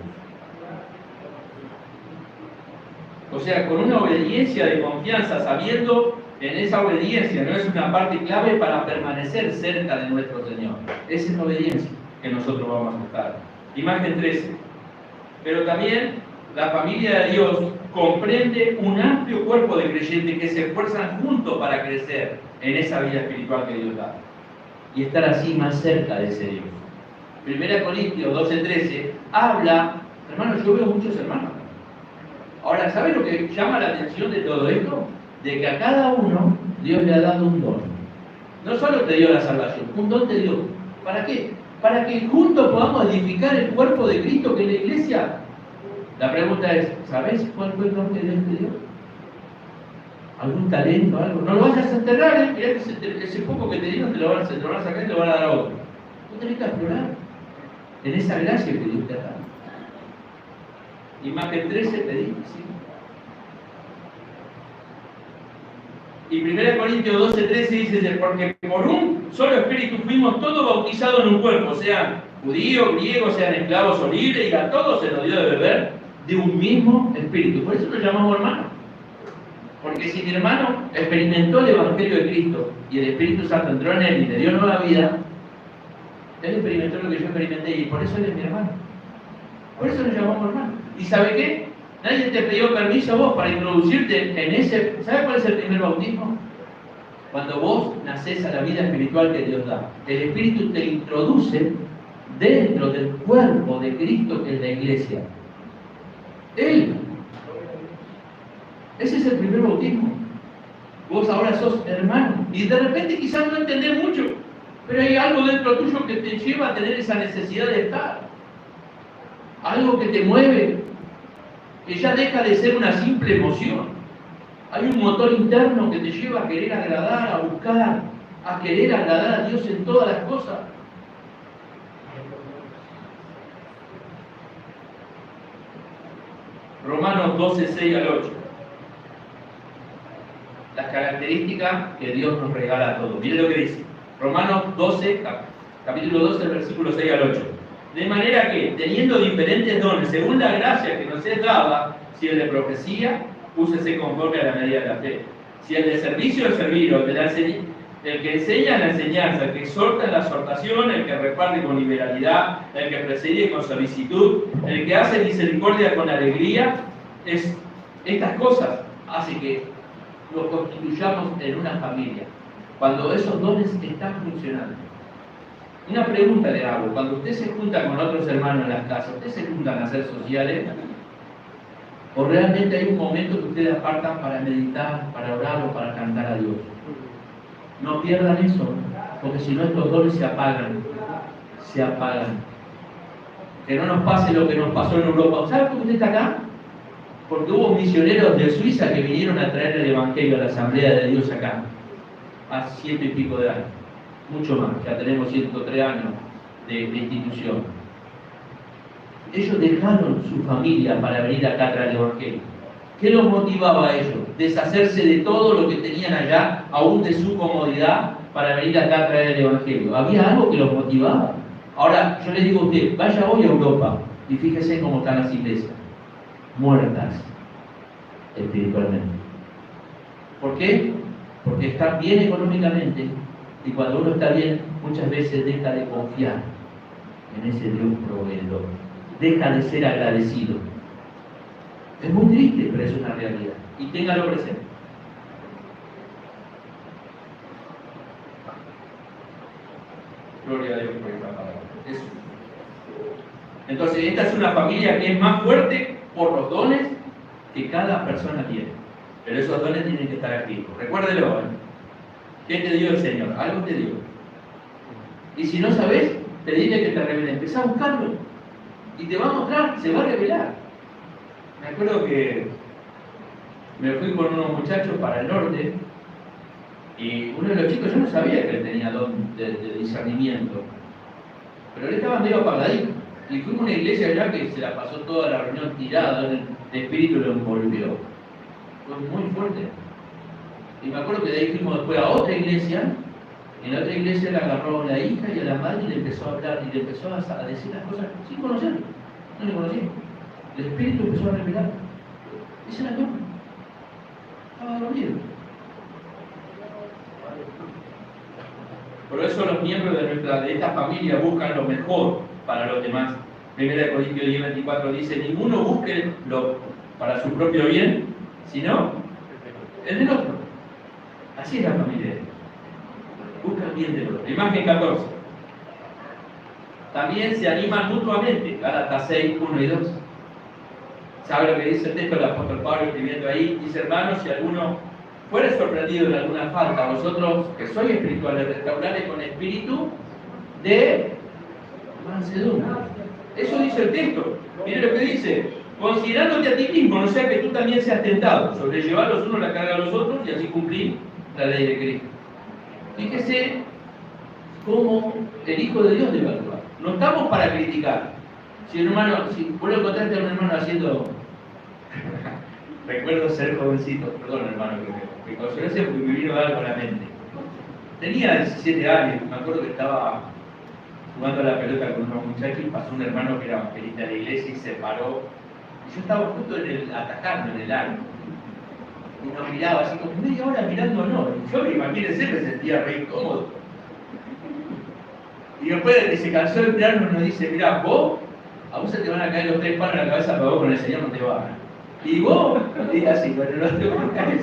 O sea, con una obediencia de confianza, sabiendo en esa obediencia, no es una parte clave para permanecer cerca de nuestro Señor. Esa es la obediencia que nosotros vamos a buscar. Imagen 13. Pero también la familia de Dios comprende un amplio cuerpo de creyentes que se esfuerzan juntos para crecer en esa vida espiritual que Dios da y estar así más cerca de ese Dios. 1 Corintios 12:13 habla, hermanos, yo veo muchos hermanos. Ahora, ¿saben lo que llama la atención de todo esto? De que a cada uno Dios le ha dado un don. No solo te dio la salvación, un don te dio. ¿Para qué? Para que juntos podamos edificar el cuerpo de Cristo, que es la iglesia. La pregunta es, ¿sabes cuál fue el don que Dios te dio? ¿Algún talento, algo? No lo vayas a enterrar, mirá que ese poco que te dieron te lo van a sacar y te lo van a dar a otro. Tú tenés que explorar en esa gracia que Dios te ha dado. Imagen 13 pedí, sí. Y 1 Corintios 12:13 dice, porque por un solo espíritu fuimos todos bautizados en un cuerpo, sean judíos, griegos, sean esclavos o libres, y a todos se nos dio de beber de un mismo espíritu. Por eso lo llamamos hermano. Porque si mi hermano experimentó el Evangelio de Cristo y el Espíritu Santo entró en él y le dio nueva vida, él experimentó lo que yo experimenté y por eso él es mi hermano. Por eso lo llamamos hermano. ¿Y sabe qué? Nadie te pidió permiso a vos para introducirte en ese... ¿Sabes cuál es el primer bautismo? Cuando vos nacés a la vida espiritual que Dios da. El Espíritu te introduce dentro del cuerpo de Cristo que es la iglesia. Él. Ese es el primer bautismo. Vos ahora sos hermano. Y de repente quizás no entendés mucho, pero hay algo dentro tuyo que te lleva a tener esa necesidad de estar. Algo que te mueve, que ya deja de ser una simple emoción. Hay un motor interno que te lleva a querer agradar, a buscar, a querer agradar a Dios en todas las cosas. Romanos 12:6-8. Las características que Dios nos regala a todos. Miren lo que dice. Romanos 12, capítulo 12, versículo 6-8. De manera que, teniendo diferentes dones, según la gracia que nos es dada, si el de profecía, úsese conforme a la medida de la fe. Si el de servicio, el servir, o el de El que enseña en la enseñanza, el que exhorta en la exhortación, el que reparte con liberalidad, el que preside con solicitud, el que hace misericordia con alegría, estas cosas hace que nos constituyamos en una familia. Cuando esos dones están funcionando. Una pregunta le hago: cuando usted se junta con otros hermanos en las casas, ¿ustedes se juntan a ser sociales? ¿O realmente hay un momento que ustedes apartan para meditar, para orar o para cantar a Dios? No pierdan eso, porque si no estos dones se apagan. Se apagan. Que no nos pase lo que nos pasó en Europa. ¿Sabe por qué usted está acá? Porque hubo misioneros de Suiza que vinieron a traer el Evangelio a la Asamblea de Dios acá, hace 100 y pico de años. Mucho más, ya tenemos 103 años de institución. Ellos dejaron su familia para venir acá a traer el Evangelio. ¿Qué los motivaba a ellos? Deshacerse de todo lo que tenían allá, aún de su comodidad, para venir acá a traer el Evangelio. ¿Había algo que los motivaba? Ahora, yo les digo a usted, vaya hoy a Europa y fíjese cómo están las iglesias. Muertas espiritualmente. ¿Por qué? Porque están bien económicamente, y cuando uno está bien, muchas veces deja de confiar en ese Dios proveedor. Deja de ser agradecido. Es muy triste, pero es una realidad. Y téngalo presente. Gloria a Dios por esta palabra. Eso. Entonces, esta es una familia que es más fuerte por los dones que cada persona tiene. Pero esos dones tienen que estar activos. Recuérdelo, ¿eh? ¿Qué te dio el Señor? Algo te dio. Y si no sabes, pedile que te revele. Empezá a buscarlo. Y te va a mostrar, se va a revelar. Me acuerdo que me fui con unos muchachos para el norte y uno de los chicos, yo no sabía que él tenía don de discernimiento, pero él estaba medio apagadito. Y fuimos a una iglesia allá que se la pasó toda la reunión tirada, el espíritu lo envolvió. Fue muy fuerte. Y me acuerdo que de ahí fuimos después a otra iglesia, y en la otra iglesia le agarró a la hija y a la madre y le empezó a hablar, y le empezó a decir las cosas sin conocerlo. No le conocía. El espíritu empezó a revelar. Esa era yo. Estaba dormido. Por eso los miembros de esta familia buscan lo mejor para los demás. 1 Corintios 10:24 dice: ninguno busque lo para su propio bien, sino el del otro. Así es la familia. Busca el bien del otro. Imagen 14. También se animan mutuamente. Gálatas 6, 1 y 2. ¿Sabe lo que dice el texto del apóstol Pablo escribiendo ahí? Dice: hermanos, si alguno fuere sorprendido en alguna falta, vosotros que sois espirituales, restaurarle con espíritu de mansedumbre. Eso dice el texto. Mire lo que dice: considerándote a ti mismo, no sea que tú también seas tentado, sobrellevar los unos la carga de los otros y así cumplir la ley de Cristo. Fíjese cómo el Hijo de Dios debe actuar. No estamos para criticar. Si un hermano, si vos lo encontraste a un hermano haciendo recuerdo ser jovencito, perdón hermano, que me causó gracia porque me vino algo a la mente. Tenía 17 años, me acuerdo que estaba jugando a la pelota con unos muchachos y pasó un hermano que era evangelista de la iglesia y se paró. Y yo estaba justo atacando en el arco. Y nos miraba así como media hora mirándonos. Y yo, imagínense, me sentía re incómodo. Y después de que se cansó de mirarnos, nos dice: mirá, vos, a vos se te van a caer los 3 palos en la cabeza, pero vos con el Señor no te va a ganar. Y vos, y así, bueno, no te van a caer.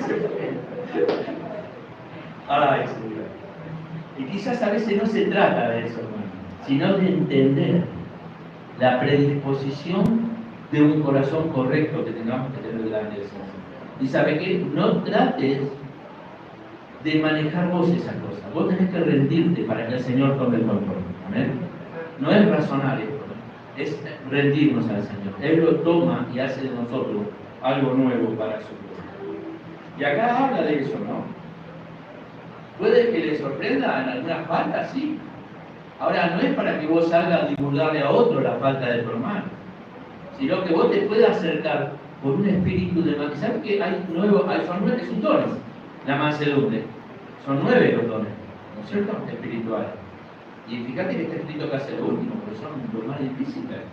Ay, Señor. Y quizás a veces no se trata de eso, hermano, sino de entender la predisposición de un corazón correcto que tengamos que tener delante del Señor. Y sabe que no trates de manejar vos esas cosas. Vos tenés que rendirte para que el Señor tome el control. ¿Amén? No es razonar esto, es rendirnos al Señor. Él lo toma y hace de nosotros algo nuevo para su gloria. Y acá habla de eso, ¿no? Puede que le sorprenda en alguna falta, sí. Ahora, no es para que vos salgas a divulgarle a otro la falta de tu hermano, sino que vos te puedas acercar por un espíritu de mansedumbre. ¿Sabes que son 9, son dones? La mansedumbre. Son 9 los dones, ¿no es cierto? Espirituales. Y fíjate que está escrito que hace lo último, porque son lo más difícil de hacer.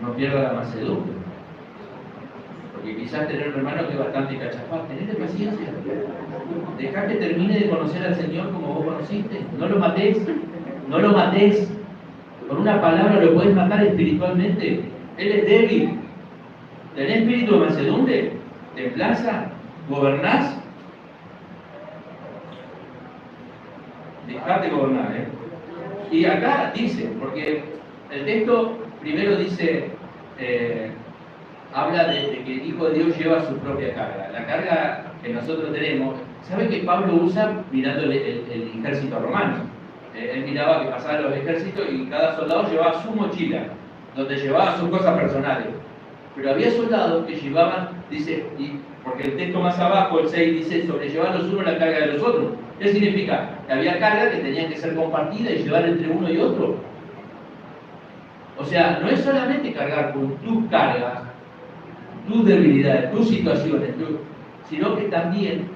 No pierda la mansedumbre. Porque quizás tener un hermano que es bastante cachafaz, tenete paciencia. Dejá que termine de conocer al Señor como vos conociste. No lo matés, no lo matés. Con una palabra lo podés matar espiritualmente. Él es débil. ¿Tenés espíritu de mansedumbre? ¿Templanza? ¿Gobernás? Dejate gobernar, ¿eh? Y acá dice, porque el texto primero dice, habla de que el Hijo de Dios lleva su propia carga. La carga que nosotros tenemos, ¿sabe que Pablo usa mirando el ejército romano? Él miraba que pasaban los ejércitos y cada soldado llevaba su mochila, donde llevaba sus cosas personales. Pero había soldados que llevaban, dice, porque el texto más abajo, el 6, dice, sobrellevar los unos la carga de los otros. ¿Qué significa? Que había cargas que tenían que ser compartidas y llevar entre uno y otro. O sea, no es solamente cargar con tus cargas, tus debilidades, tus situaciones, sino que también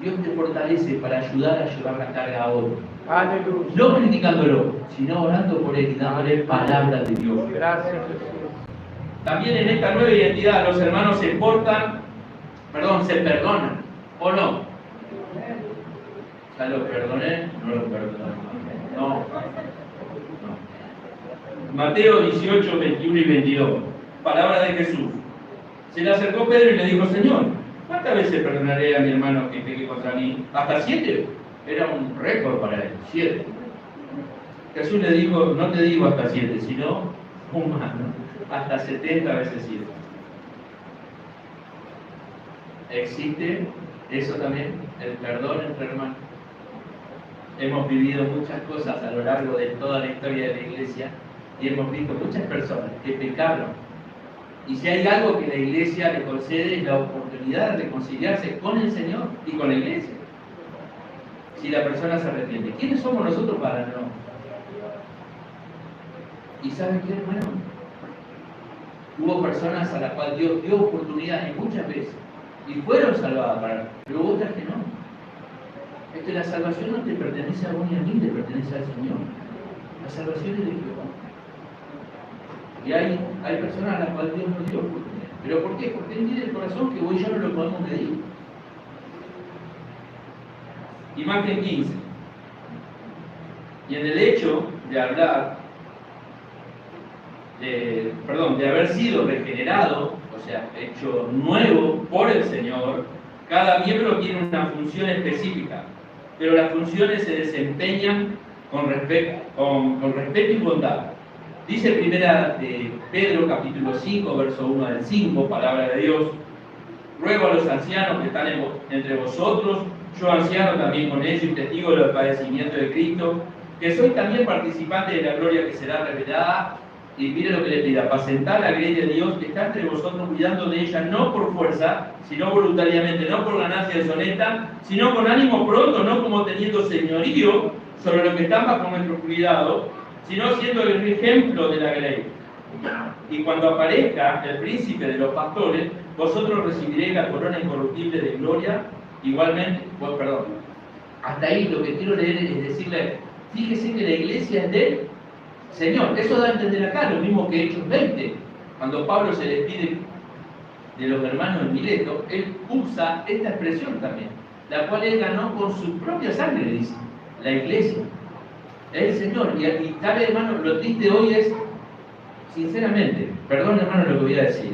Dios te fortalece para ayudar a llevar la carga a otro. Aleluya. No criticándolo, sino orando por él y dándole palabras de Dios. Gracias, Jesús. También en esta nueva identidad los hermanos se perdonan, ¿o no? ¿Ya lo perdoné? No lo perdoné. No. Mateo 18, 21 y 22. Palabra de Jesús. Se le acercó Pedro y le dijo, Señor, ¿cuántas veces perdonaré a mi hermano que peque contra mí? ¿Hasta 7? Era un récord para él, 7. Jesús le dijo, no te digo hasta 7, sino humano, hasta 70 veces 7. Existe eso también, el perdón entre hermanos. Hemos vivido muchas cosas a lo largo de toda la historia de la iglesia y hemos visto muchas personas que pecaron. Y si hay algo que la iglesia le concede es la oportunidad de reconciliarse con el Señor y con la iglesia. Si la persona se arrepiente. ¿Quiénes somos nosotros para no? ¿Y saben qué, hermano? Hubo personas a las cuales Dios dio oportunidades muchas veces y fueron salvadas, pero hubo otras que no. Es que la salvación no te pertenece a vos ni a mí, te pertenece al Señor. La salvación es de Jehová. Y hay personas a las cuales Dios no dio oportunidad. ¿Pero por qué? Porque Él tiene el corazón que vos y yo no lo podemos medir. Imagen 15. Y en el hecho de hablar, de haber sido regenerado, o sea, hecho nuevo por el Señor, cada miembro tiene una función específica, pero las funciones se desempeñan con respeto y bondad. Dice primera de Pedro, capítulo 5, verso 1 al 5, palabra de Dios, ruego a los ancianos que están entre vosotros, yo anciano también con ellos y testigo de los padecimientos de Cristo, que soy también participante de la gloria que será revelada. Y mire lo que le pide, apacentar la grey de Dios que está entre vosotros, cuidando de ella, no por fuerza, sino voluntariamente, no por ganancia deshonesta, sino con ánimo pronto, no como teniendo señorío sobre lo que están bajo nuestro cuidado, sino siendo el ejemplo de la grey. Y cuando aparezca el príncipe de los pastores, vosotros recibiréis la corona incorruptible de gloria, igualmente, hasta ahí lo que quiero leer es decirle, fíjese que la iglesia es de Señor. Eso da a entender acá, lo mismo que Hechos 20, cuando Pablo se despide de los hermanos en Mileto, él usa esta expresión también, la cual él ganó con su propia sangre, dice, la iglesia. El Señor, y sabe, hermano, lo triste hoy es, sinceramente, perdón, hermano, lo que voy a decir,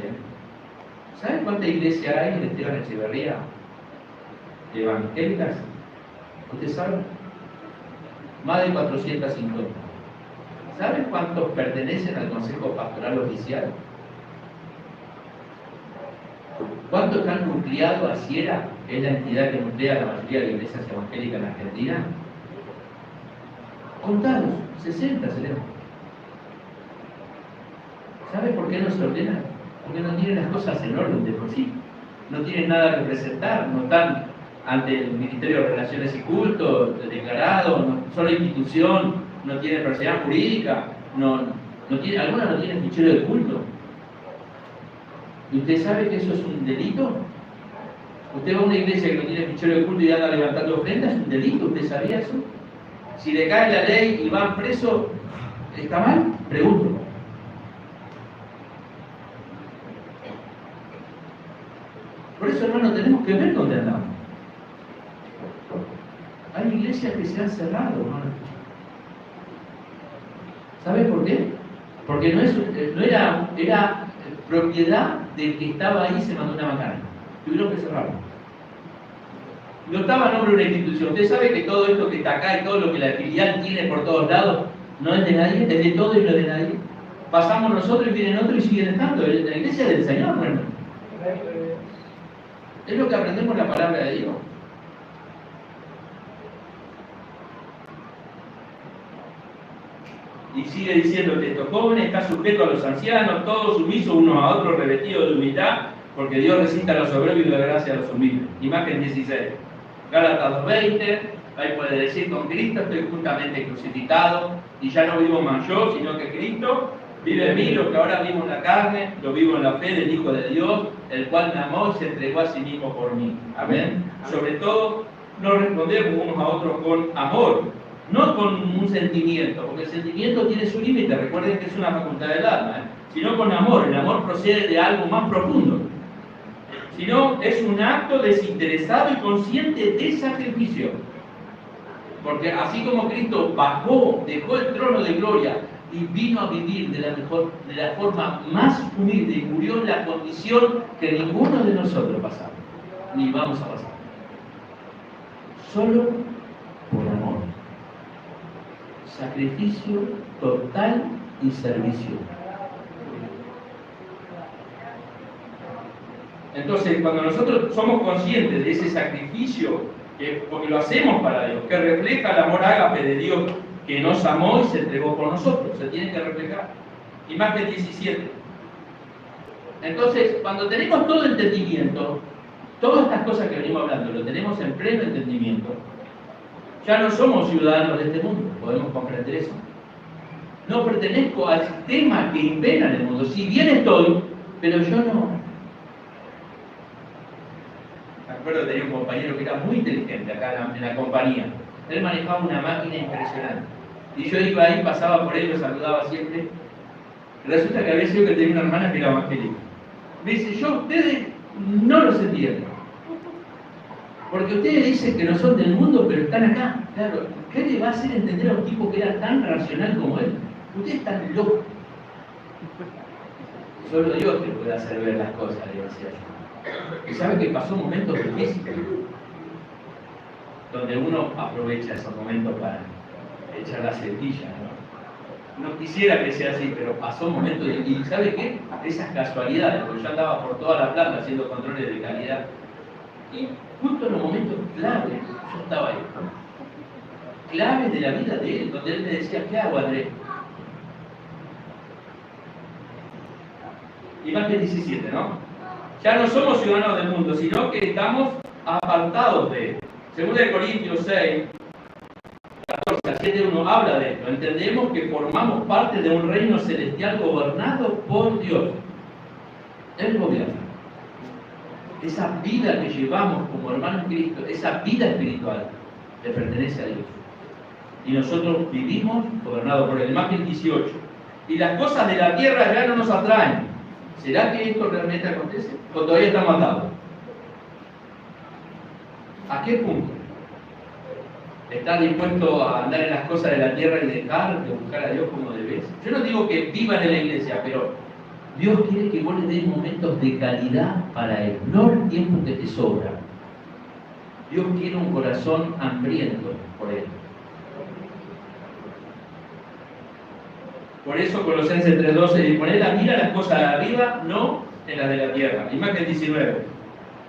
¿sabe cuánta iglesia hay en Esteban Echeverría? Evangélicas. ¿Usted sabe? Más de 450. ¿Sabe cuántos pertenecen al Consejo Pastoral Oficial? ¿Cuántos están nucleados a Sierra? Es la entidad que nuclea la mayoría de las iglesias evangélicas en Argentina. Contados, 60 seremos. ¿Sabe por qué no se ordenan? Porque no tienen las cosas en orden de por sí. No tienen nada que presentar, no están ante el Ministerio de Relaciones y Cultos declarado, no, son la institución, no tienen personalidad jurídica, algunas no tienen fichero de culto. ¿Y usted sabe que eso es un delito? Usted va a una iglesia que no tiene fichero de culto y anda levantando ofrendas, es un delito, ¿usted sabía eso? Si le cae la ley y van presos, ¿está mal? Pregunto. eso, hermano, tenemos que ver dónde andamos. Hay iglesias que se han cerrado, hermano. ¿Sabe por qué? Porque no era propiedad del que estaba ahí y se mandó una macana. Tuvieron que cerrarlo. No estaba a nombre de una institución. Usted sabe que todo esto que está acá y todo lo que la filial tiene por todos lados no es de nadie, es de todo y no es de nadie. Pasamos nosotros y vienen otros y siguen estando. La iglesia es del Señor, hermano. Es lo que aprendemos en la palabra de Dios. Y sigue diciendo que estos jóvenes están sujetos a los ancianos, todos sumisos unos a otros, revestidos de humildad, porque Dios resiste a los soberbios y da gracia a los humildes. Imagen 16. Gálatas 2:20, ahí puede decir, con Cristo estoy juntamente crucificado, y ya no vivo más yo, sino que Cristo vive en mí. Lo que ahora vivo en la carne, lo vivo en la fe del Hijo de Dios, el cual me amó y se entregó a sí mismo por mí. Amén. Sobre todo, nos respondemos unos a otros con amor, no con un sentimiento, porque el sentimiento tiene su límite, recuerden que es una facultad del alma, sino con amor. El amor procede de algo más profundo, sino es un acto desinteresado y consciente de sacrificio. Porque así como Cristo bajó, dejó el trono de gloria y vino a vivir de la forma más humilde y murió en la condición que ninguno de nosotros pasamos, ni vamos a pasar. Solo por amor. Sacrificio total y servicio. Entonces, cuando nosotros somos conscientes de ese sacrificio, porque lo hacemos para Dios, que refleja el amor ágape de Dios, que nos amó y se entregó por nosotros, se tiene que reflejar. Imagen 17. Entonces, cuando tenemos todo entendimiento, todas estas cosas que venimos hablando, lo tenemos en pleno entendimiento, ya no somos ciudadanos de este mundo, podemos comprender eso. No pertenezco al sistema que impera en el mundo. Si bien estoy, pero yo no. Me acuerdo que tenía un compañero que era muy inteligente acá en la compañía. Él manejaba una máquina impresionante. Y yo iba ahí, pasaba por él, lo saludaba siempre. Resulta que había sido que tenía una hermana que era evangélica. Me dice, yo a ustedes no los entiendo. Porque ustedes dicen que no son del mundo, pero están acá. Claro, ¿qué le va a hacer entender a un tipo que era tan racional como él? Ustedes están locos. Solo Dios te puede hacer ver las cosas, le decía yo. Y sabe que pasó momentos difíciles, donde uno aprovecha esos momentos para echar la cestilla, ¿no? No quisiera que sea así, pero pasó momentos y ¿sabe qué? Esas casualidades, porque yo andaba por toda la planta haciendo controles de calidad. Y justo en los momentos claves, yo estaba ahí. Claves de la vida de él, donde él me decía, ¿qué hago, Andrés? Imagen 17, ¿no? Ya no somos ciudadanos del mundo, sino que estamos apartados de él. Según de Corintios 6, 14, 7:1 habla de esto. Entendemos que formamos parte de un reino celestial gobernado por Dios. Él gobierna. Esa vida que llevamos como hermanos en Cristo, esa vida espiritual, le pertenece a Dios. Y nosotros vivimos gobernados por él. Imagen 18. Y las cosas de la tierra ya no nos atraen. ¿Será que esto realmente acontece? ¿O todavía estamos atados? ¿A qué punto? ¿Estás dispuesto a andar en las cosas de la tierra y dejar de buscar a Dios como debes? Yo no digo que vivan en la iglesia, pero Dios quiere que vos le des momentos de calidad para Él, no el tiempo que te sobra. Dios quiere un corazón hambriento por Él. Por eso Colosenses 3:12 dice, poner la mira en las cosas de arriba, no en las de la tierra. Imagen 19.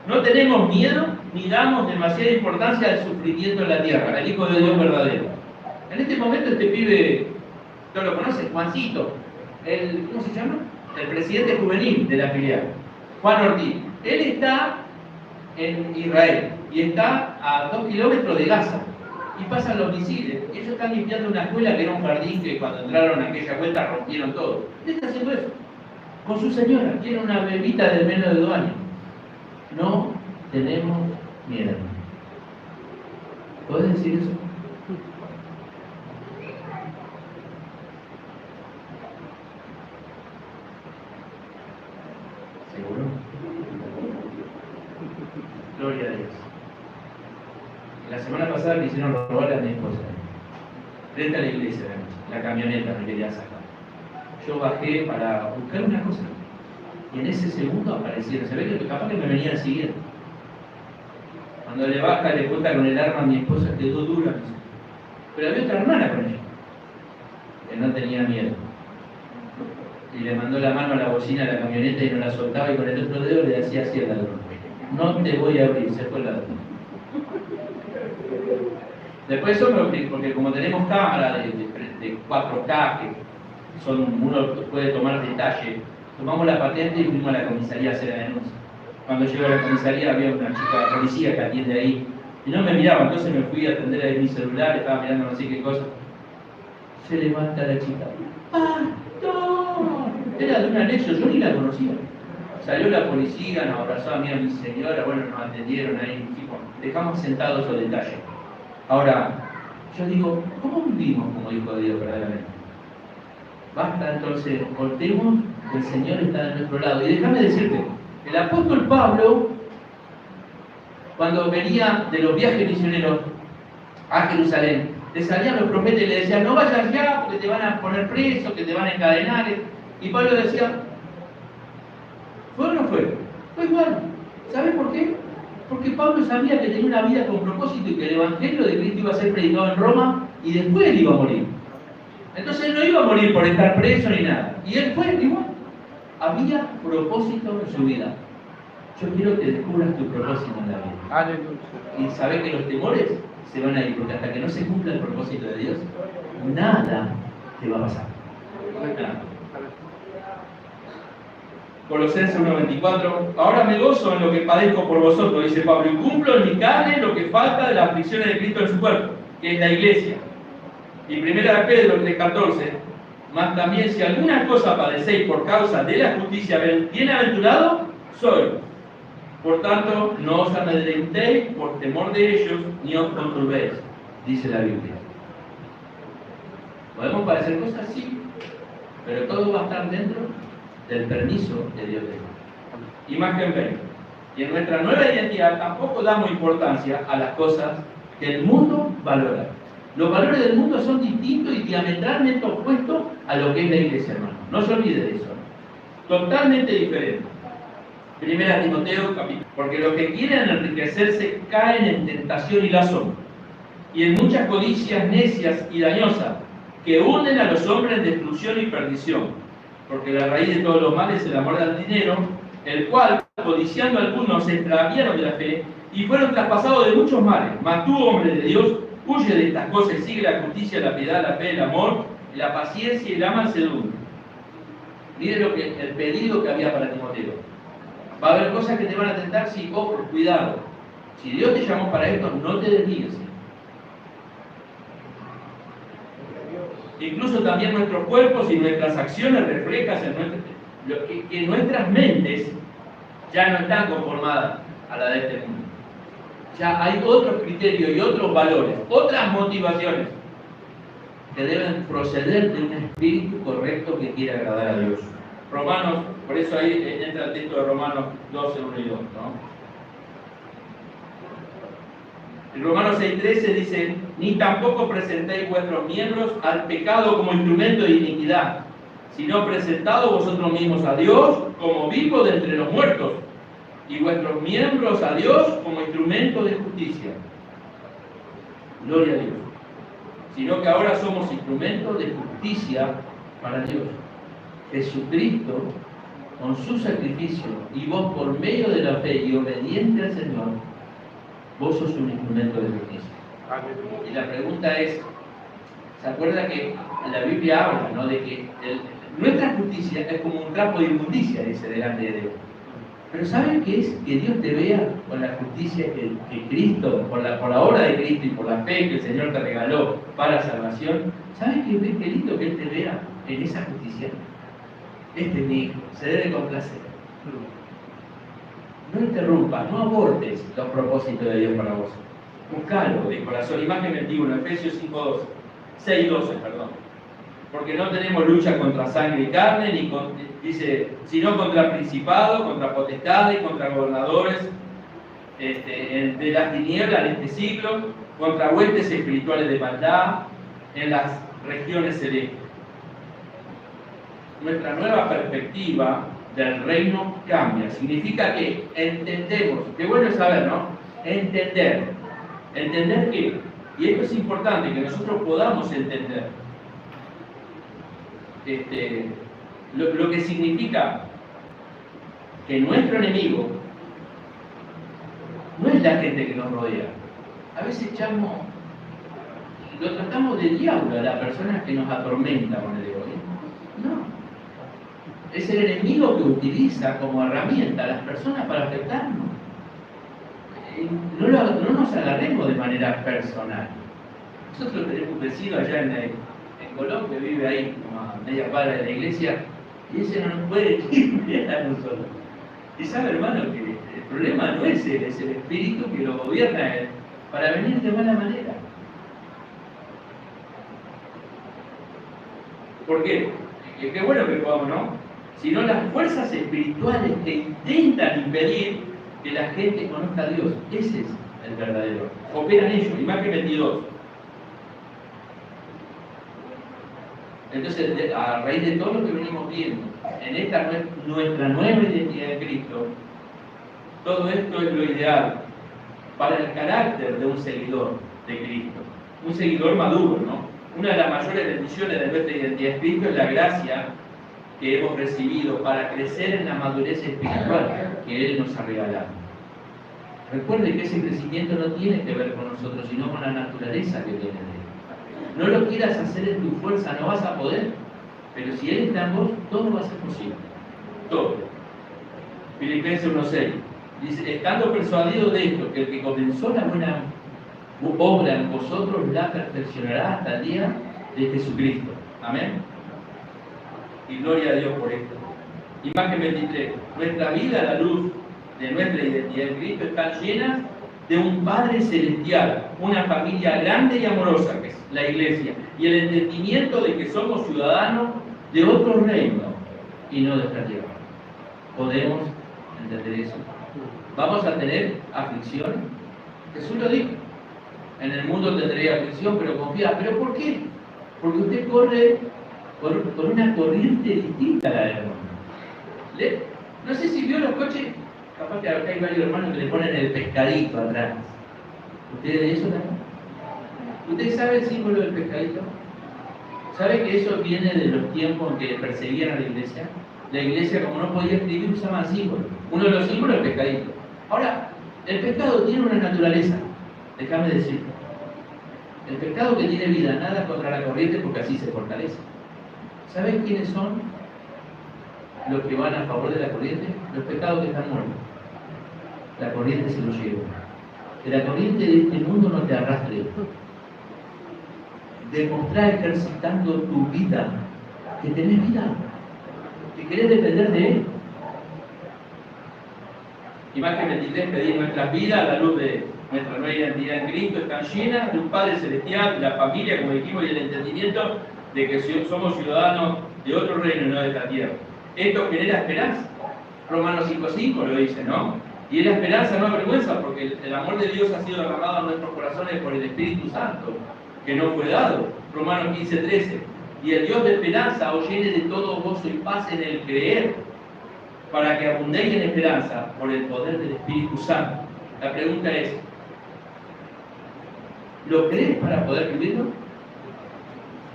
No tenemos miedo ni damos demasiada importancia al sufrimiento en la tierra, al Hijo de Dios verdadero. En este momento este pibe, ¿no lo conoce? Juancito, ¿cómo se llama? El presidente juvenil de la filial, Juan Ortiz. Él está en Israel y está a 2 kilómetros de Gaza. Y pasan los misiles. Ellos están limpiando una escuela que era un jardín que cuando entraron a aquella vuelta rompieron todo. Él está haciendo eso. Con su señora. Tiene una bebita de menos de 2 años. No tenemos miedo. ¿Puedes decir eso? ¿Seguro? La semana pasada me hicieron robar a mi esposa. Frente a la iglesia, la camioneta me quería sacar. Yo bajé para buscar una cosa. Y en ese segundo aparecieron. Se ve que capaz que me venían siguiendo. Cuando le baja, le cuenta con el arma a mi esposa, quedó dura. Pero había otra hermana con ella, que no tenía miedo. Y le mandó la mano a la bocina de la camioneta y no la soltaba, y con el otro dedo le hacía así al ladrón. No te voy a abrir, se fue el ladrón. Después eso porque como tenemos cámara de 4K, que uno puede tomar detalle, tomamos la patente y fuimos a la comisaría a hacer la denuncia. Cuando llego a la comisaría había una chica policía que atiende ahí, y no me miraba, entonces me fui a atender ahí mi celular, estaba mirando no sé qué cosa. Se levanta la chica. ¡Pastor! Era de un anexo, yo ni la conocía. Salió la policía, nos abrazó a mí, a mi señora, bueno, nos atendieron ahí, tipo, dejamos sentados esos detalles. Ahora, yo digo, ¿cómo vivimos como hijo de Dios verdaderamente? Basta entonces, voltemos, el Señor está de nuestro lado. Y déjame decirte, el apóstol Pablo, cuando venía de los viajes misioneros a Jerusalén, le salían los profetas y le decían, no vayas ya porque te van a poner preso, que te van a encadenar. Y Pablo decía, ¿fue o no fue? Fue igual. ¿Sabes por qué? Porque Pablo sabía que tenía una vida con propósito y que el Evangelio de Cristo iba a ser predicado en Roma y después él iba a morir. Entonces él no iba a morir por estar preso ni nada. Y él fue igual. Había propósito en su vida. Yo quiero que descubras tu propósito en la vida. Aleluya. Y sabes que los temores se van a ir, porque hasta que no se cumpla el propósito de Dios, nada te va a pasar. Nada. Colosenses 1:24, ahora me gozo en lo que padezco por vosotros, dice Pablo, y cumplo en mi carne lo que falta de las aflicciones de Cristo en su cuerpo, que es la iglesia. Y 1 Pedro 3:14, más también si alguna cosa padecéis por causa de la justicia, bienaventurado soy. Por tanto, no os amedrentéis por temor de ellos, ni os conturbéis, dice la Biblia. ¿Podemos padecer cosas? Sí, pero todo va a estar dentro del permiso de Dios. Imagen 20. Y en nuestra nueva identidad tampoco damos importancia a las cosas que el mundo valora. Los valores del mundo son distintos y diametralmente opuestos a lo que es la iglesia, hermano. No se olvide de eso. Totalmente diferente. 1 Timoteo capítulo. Porque los que quieren enriquecerse caen en tentación y lazo, y en muchas codicias necias y dañosas, que hunden a los hombres en destrucción y perdición. Porque la raíz de todos los males es el amor al dinero, el cual, codiciando algunos, se extraviaron de la fe y fueron traspasados de muchos males. Mas tú, hombre de Dios, huye de estas cosas y sigue la justicia, la piedad, la fe, el amor, la paciencia y la mansedumbre. Mire el pedido que había para Timoteo. Va a haber cosas que te van a tentar, sí, ojo, cuidado. Si Dios te llamó para esto, no te desvíes. Incluso también nuestros cuerpos y nuestras acciones reflejan que nuestras mentes ya no están conformadas a la de este mundo. Ya hay otros criterios y otros valores, otras motivaciones que deben proceder de un espíritu correcto que quiere agradar a Dios. Romanos, por eso ahí entra el texto de Romanos 12, 1 y 2, ¿no? En Romanos 6:13 dice, ni tampoco presentéis vuestros miembros al pecado como instrumento de iniquidad, sino presentados vosotros mismos a Dios como vivos de entre los muertos, y vuestros miembros a Dios como instrumento de justicia. Gloria a Dios. Sino que ahora somos instrumentos de justicia para Dios. Jesucristo, con su sacrificio, y vos por medio de la fe y obediente al Señor, vos sos un instrumento de justicia. Y la pregunta es, ¿se acuerda que la Biblia habla, ¿no?, de que nuestra justicia es como un trapo de inmundicia, dice, delante de Dios? Pero ¿saben qué es que Dios te vea con la justicia que Cristo, por la obra de Cristo y por la fe que el Señor te regaló para salvación? ¿Saben qué lindo que Él te vea en esa justicia? Este es mi hijo, se debe complacer. No interrumpas, no abortes los propósitos de Dios para vos. Buscalo de corazón. Imagen 21, Efesios 6:12, perdón. Porque no tenemos lucha contra sangre y carne, sino contra principados, contra potestades, contra gobernadores de las tinieblas en este siglo, contra huestes espirituales de maldad en las regiones celestes. Nuestra nueva perspectiva del reino cambia. Significa que entendemos, qué bueno es saber, ¿no? Entender que, y esto es importante, que nosotros podamos entender lo que significa que nuestro enemigo no es la gente que nos rodea. A veces lo tratamos de diablo a las personas que nos atormentan con el egoísmo. No. Es el enemigo que utiliza como herramienta a las personas para afectarnos. No nos agarremos de manera personal. Nosotros tenemos un vecino allá en Colón que vive ahí, como a media cuadra de la iglesia, y ese no nos puede ir a nosotros. Y sabe, hermano, que el problema no es él, es el espíritu que lo gobierna a él para venir de mala manera. ¿Por qué? Qué bueno que podamos, ¿no? Sino las fuerzas espirituales que intentan impedir que la gente conozca a Dios. Ese es el verdadero. Operan ellos. Imagen 22. Entonces, a raíz de todo lo que venimos viendo, en esta nuestra nueva identidad de Cristo, todo esto es lo ideal para el carácter de un seguidor de Cristo. Un seguidor maduro, ¿no? Una de las mayores bendiciones de nuestra identidad de Cristo es la gracia que hemos recibido para crecer en la madurez espiritual que Él nos ha regalado. Recuerde que ese crecimiento no tiene que ver con nosotros, sino con la naturaleza que tiene de Él. No lo quieras hacer en tu fuerza, no vas a poder, pero si Él está en vos, todo va a ser posible. Todo. Filipenses 1:6 dice, estando persuadido de esto, que el que comenzó la buena obra en vosotros la perfeccionará hasta el día de Jesucristo. Amén. Y gloria a Dios por esto. Imagen 23. Nuestra vida a la luz de nuestra identidad en Cristo está llena de un Padre celestial, una familia grande y amorosa, que es la iglesia, y el entendimiento de que somos ciudadanos de otro reino y no de esta tierra. ¿Podemos entender eso? ¿Vamos a tener aflicción? Jesús lo dijo. En el mundo tendréis aflicción, pero confía. ¿Pero por qué? Porque usted corre por una corriente distinta a la del mundo. No sé si vio los coches, capaz que acá hay varios hermanos que le ponen el pescadito atrás. ¿Ustedes de eso también? ¿Usted sabe el símbolo del pescadito? ¿Sabe que eso viene de los tiempos en que perseguían a la iglesia? La iglesia, como no podía escribir, usaban símbolos. Uno de los símbolos es el pescadito. Ahora, el pescado tiene una naturaleza. Déjame decirlo. El pescado que tiene vida nada contra la corriente porque así se fortalece. ¿Saben quiénes son los que van a favor de la corriente? Los pescados que están muertos. La corriente se los lleva. Que la corriente de este mundo no te arrastre. Demostrar ejercitando tu vida que tenés vida, que querés depender de Él. Imagen 23, pedir nuestras vidas a la luz de nuestra nueva identidad en Cristo, están llenas de un Padre celestial, de la familia, como dijimos, y el entendimiento de que somos ciudadanos de otro reino y no de esta tierra. Esto genera esperanza. Romanos 5:5 lo dice, ¿no? Y la esperanza no avergüenza, porque el amor de Dios ha sido derramado en nuestros corazones por el Espíritu Santo, que no fue dado. Romanos 15:13. Y el Dios de esperanza os llene de todo gozo y paz en el creer, para que abundéis en esperanza por el poder del Espíritu Santo. La pregunta es, ¿lo crees para poder vivirlo?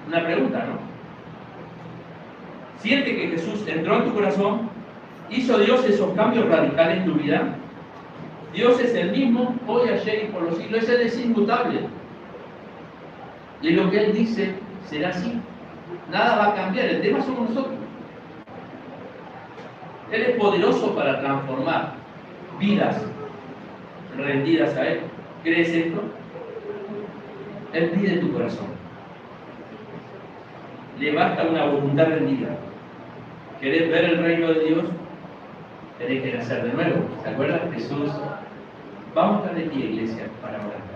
Una pregunta, ¿no? ¿Siente que Jesús entró en tu corazón? ¿Hizo Dios esos cambios radicales en tu vida? Dios es el mismo hoy, ayer y por los siglos. Él es inmutable. Y lo que Él dice será así. Nada va a cambiar. El tema somos nosotros. Él es poderoso para transformar vidas rendidas a Él. ¿Crees esto? Él pide tu corazón. Le basta una voluntad rendida. ¿Querés ver el reino de Dios? Tenés que nacer de nuevo. ¿Se acuerdan? Jesús. Vamos a estar de pie, iglesia, para orar.